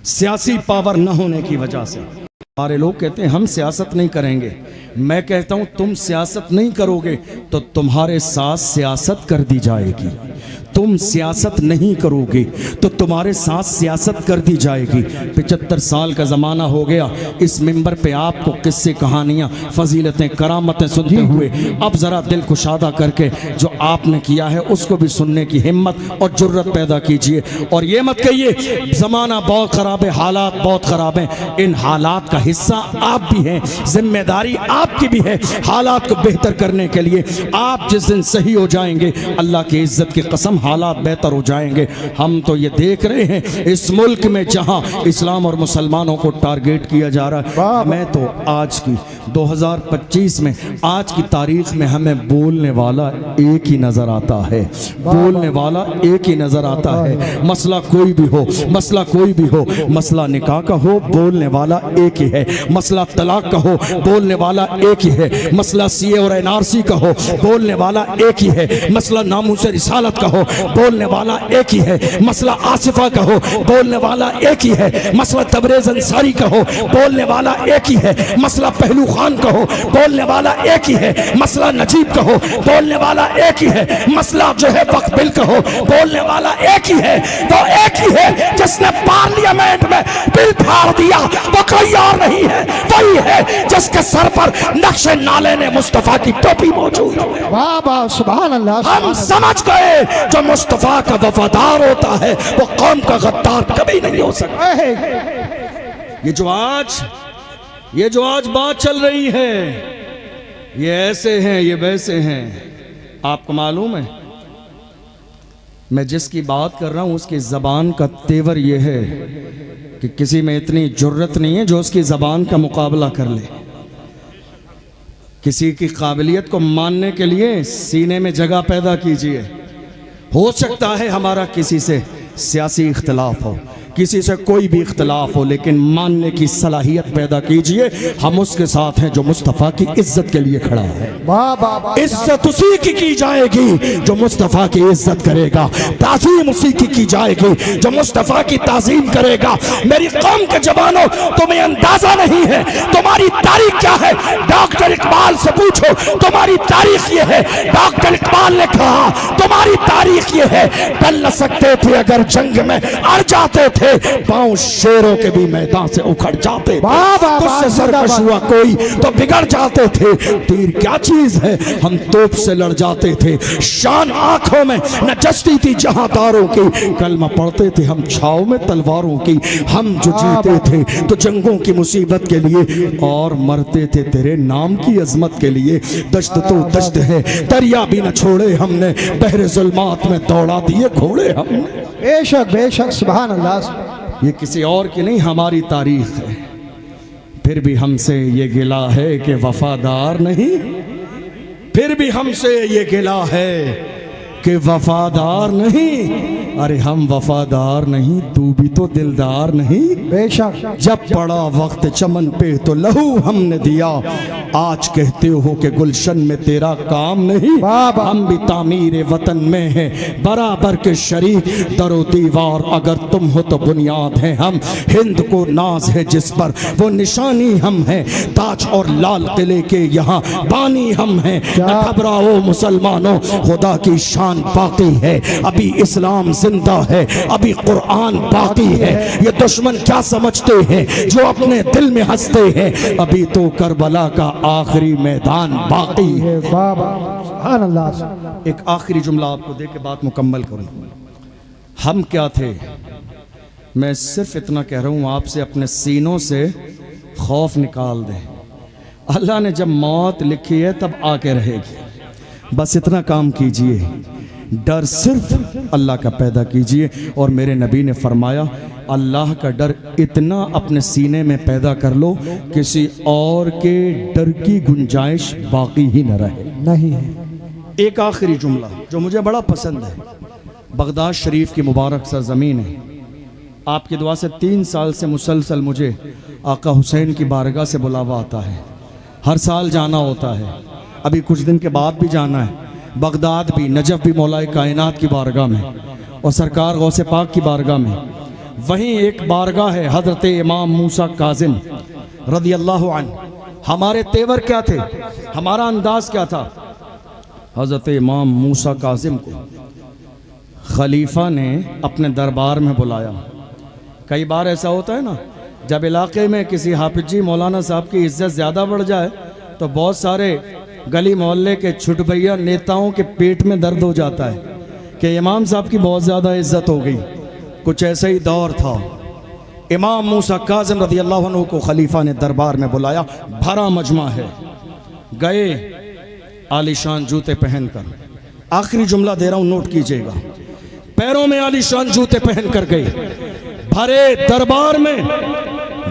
सियासी पावर न होने की वजह से। हमारे लोग कहते हैं हम सियासत नहीं करेंगे। मैं कहता हूं तुम सियासत नहीं करोगे तो तुम्हारे साथ सियासत कर दी जाएगी। तुम सियासत नहीं करोगे तो तुम्हारे साथ सियासत कर दी जाएगी। 75 साल का ज़माना हो गया, इस मिंबर पे आपको किस्से कहानियाँ फजीलतें करामतें सुनते हुए अब ज़रा दिल कुशादा करके जो आपने किया है उसको भी सुनने की हिम्मत और जुर्रत पैदा कीजिए। और ये मत कहिए ज़माना बहुत ख़राब है, हालात बहुत ख़राब हैं। इन हालात का हिस्सा आप भी हैं, जिम्मेदारी आपकी भी है। हालात को बेहतर करने के लिए आप जिस दिन सही हो जाएंगे अल्लाह की इज्जत की कसम हालात बेहतर हो जाएंगे। हम तो ये देख रहे हैं इस मुल्क में जहां इस्लाम और मुसलमानों को टारगेट किया जा रहा है। मैं तो आज की 2025 में आज की तारीख में हमें बोलने वाला एक ही नजर आता है, बोलने वाला एक ही नजर आता है। मसला कोई भी हो, मसला कोई भी हो, मसला निकाह का हो बोलने वाला एक ही है, मसला तलाक का हो बोलने वाला एक ही है, मसला सीए और एनआरसी का हो बोलने वाला एक ही है, मसला नामूस रिसालत का हो बोलने वाला एक ही है, मसला आसिफा का हो बोलने वाला एक ही है, मसला तबरेज अंसारी का हो बोलने वाला एक ही है, मसला पहलू खान का हो बोलने वाला एक ही है, मसला नजीब का हो बोलने वाला एक ही है, मसला जो है वक्फ बिल का हो बोलने वाला एक ही है। वो एक ही है जिसने पार्लियामेंट में बिल फाड़ दिया, वो कोई और नहीं है, वही है जिसके सर पर नक्शे नाले ने मुस्तफा की टोपी मौजूद है। वाह वाह सुभान अल्लाह। हम समझ गए जो मुस्तफा का वफादार होता है वो कौम का गद्दार कभी नहीं हो सकता। ये जो आज बात चल रही है, ये ऐसे हैं, ये वैसे हैं। आपको मालूम है मैं जिसकी बात कर रहा हूं उसकी जबान का तेवर यह है कि किसी में इतनी जुर्रत नहीं है जो उसकी जबान का मुकाबला कर ले। किसी की काबिलियत को मानने के लिए सीने में जगह पैदा कीजिए। हो सकता है हमारा किसी से सियासी इख्तिलाफ हो, किसी से कोई भी इख्तलाफ हो, लेकिन मानने की सलाहियत पैदा कीजिए। हम उसके साथ हैं जो मुस्तफ़ा की इज्जत के लिए खड़ा है। वाह वाह वाह। इज्जत उसी की जाएगी जो मुस्तफ़ा की इज्जत करेगा, ताज़ीम उसी की जाएगी जो मुस्तफ़ा की ताज़ीम करेगा। मेरी कौम के जवानों, तुम्हें अंदाजा नहीं है तुम्हारी तारीख क्या है। डॉक्टर इकबाल से पूछो, तुम्हारी तारीख ये है। डॉक्टर इकबाल ने कहा तुम्हारी तारीख ये है, टल न सकते थे अगर जंग में अड़ जाते थे, पांव शेरों के भी मैदान से उखड़ जाते थे, तुझसे सरकश हुआ कोई तो बिगड़ जाते थे। तीर क्या चीज है, हम तोप से लड़ जाते थे, शान आंखों में न जचती थी जहांदारों की, कलमा पढ़ते थे हम छाव में तलवारों की। हम जो जीते थे तो जंगों की मुसीबत के लिए, और मरते थे तेरे नाम की अजमत के लिए। दश्त तो दश्त है, दरिया भी न छोड़े हमने, बहरे जुल्मात में दौड़ा दिए घोड़े हमने। बेशक बेशक, सुभान अल्लाह। ये किसी और की नहीं, हमारी तारीख है। फिर भी हमसे ये गिला है कि वफादार नहीं, फिर भी हमसे ये गिला है कि वफादार नहीं। अरे हम वफादार नहीं, तू भी तो दिलदार नहीं। बेशक। जब पड़ा वक्त चमन पे तो लहू हमने दिया, आज कहते हो कि गुलशन में तेरा काम नहीं। हम भी तामीर वतन में हैं बराबर के शरीक, दरो दीवार अगर तुम हो तो बुनियाद है हम। हिंद को नाज है जिस पर वो निशानी हम हैं, ताज और लाल किले के यहाँ बानी हम हैं। न घबराओ मुसलमानों, खुदा की शान बाकी है, अभी इस्लाम जिंदा है, अभी कुरान बाकी है। ये दुश्मन क्या समझते हैं जो अपने दिल में हंसते हैं, अभी तो करबला का आखिरी मैदान बाकी है। सुभान अल्लाह। एक आखिरी जुमला आपको दे के बात मुकम्मल करूं। हम क्या थे, मैं सिर्फ इतना कह रहा हूं आपसे, अपने सीनों से खौफ निकाल दें। अल्लाह ने जब मौत लिखी है तब आके रहेगी, बस इतना काम कीजिए। डर सिर्फ अल्लाह का पैदा कीजिए। और मेरे नबी ने फरमाया, अल्लाह का डर इतना अपने सीने में पैदा कर लो, किसी और के डर की गुंजाइश बाकी ही न रहे। नहीं है। एक आखिरी जुमला जो मुझे बड़ा पसंद है। बगदाद शरीफ की मुबारक सरजमीन है, आपकी दुआ से 3 साल से मुसलसल मुझे आका हुसैन की बारगाह से बुलावा आता है। हर साल जाना होता है, अभी कुछ दिन के बाद भी जाना है। बगदाद भी, नजफ भी मौलाए कायनात की बारगाह में, और सरकार गौसे पाक की बारगाह में। वहीं एक बारगाह है हजरत इमाम मूसा काजिम रदी अल्लाह अन्हु। हमारे तेवर क्या थे, हमारा अंदाज क्या था। हजरत इमाम मूसा काजिम को खलीफा ने अपने दरबार में बुलाया। कई बार ऐसा होता है ना, जब इलाके में किसी हाफिज जी मौलाना साहब की इज्जत ज़्यादा बढ़ जाए तो बहुत सारे गली मोहल्ले के छुटभैया नेताओं के पेट में दर्द हो जाता है कि इमाम साहब की बहुत ज़्यादा इज्जत हो गई। कुछ ऐसा ही दौर था। इमाम मूसा काज़िम रज़ी अल्लाह अन्हु को खलीफा ने दरबार में बुलाया, भरा मजमा है। गए आलीशान जूते पहनकर, आखिरी जुमला दे रहा हूँ नोट कीजिएगा, पैरों में आलीशान जूते पहनकर गए भरे दरबार में।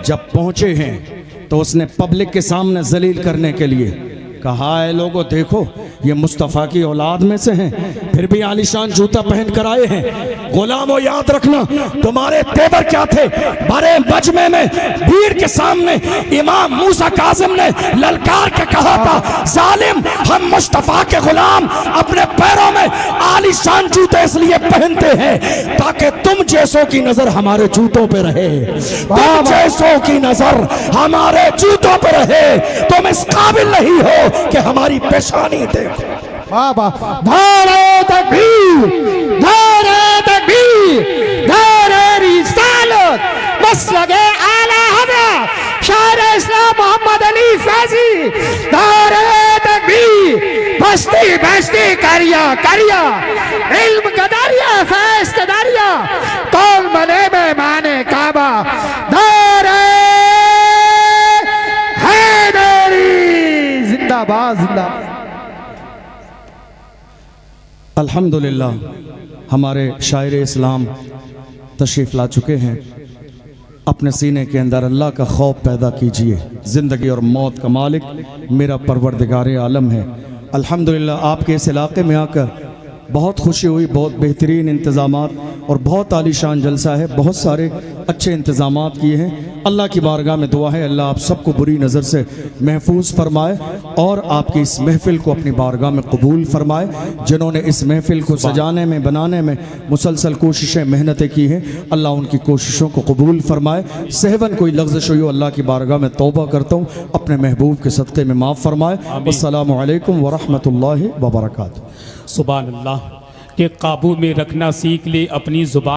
जब पहुंचे हैं तो उसने पब्लिक के सामने जलील करने के लिए कहा है, लोगों देखो ये मुस्तफ़ा की औलाद में से हैं, फिर भी आलीशान जूता पहन कर आए हैं। गुलामों याद रखना तुम्हारे तेवर क्या थे। बड़े मजमे में भीड़ के सामने इमाम मूसा काजिम ने ललकार के कहा था, जालिम हम मुस्तफ़ा के गुलाम अपने पैरों में आलीशान जूते इसलिए पहनते हैं ताकि तुम जैसों की नजर हमारे जूतों पे रहे, तुम जैसों की नजर हमारे जूतों पे रहे। तुम इस काबिल नहीं हो कि हमारी पेशानी देखो। बाबा नारे तकबीर, नारे तकबीर, नारे रिसालत, मसलके आला हज़रत शायर इस्लाम मोहम्मद अली फैजी। नारे तकबीर, बस्ती बस्ती करिया करिया, इल्म कदारिया फैज कदारिया, कौन बने में माने काबा। नारे हैदरी जिंदाबाद जिंदाबाद। अल्हम्दुलिल्लाह हमारे शायर इस्लाम तशरीफ़ ला चुके हैं। अपने सीने के अंदर अल्लाह का खौफ पैदा कीजिए। ज़िंदगी और मौत का मालिक मेरा परवरदिगार आलम है। अल्हम्दुलिल्लाह आपके इस इलाके में आकर बहुत खुशी हुई, बहुत बेहतरीन इंतज़ामात और बहुत आलीशान जलसा है, बहुत सारे अच्छे इंतज़ामात किए हैं। अल्लाह की बारगाह में दुआ है अल्लाह आप सबको बुरी नज़र से महफूज फरमाए और आपकी इस महफ़िल को अपनी बारगाह में कबूल फरमाए। जिन्होंने इस महफ़िल को सजाने में, बनाने में मुसलसल कोशिशें, मेहनतें की हैं, अल्लाह उनकी कोशिशों को कबूल फरमाए। सहवन कोई लफ्ज़ हुई हो अल्लाह की बारगाह में तौबा करता हूँ, अपने महबूब के सदक़े में माफ़ फरमाए। अस्सलामु अलैकुम व रहमतुल्लाहि व बरकातुहू। सुभान अल्लाह के काबू में रखना सीख ले अपनी ज़ुबान।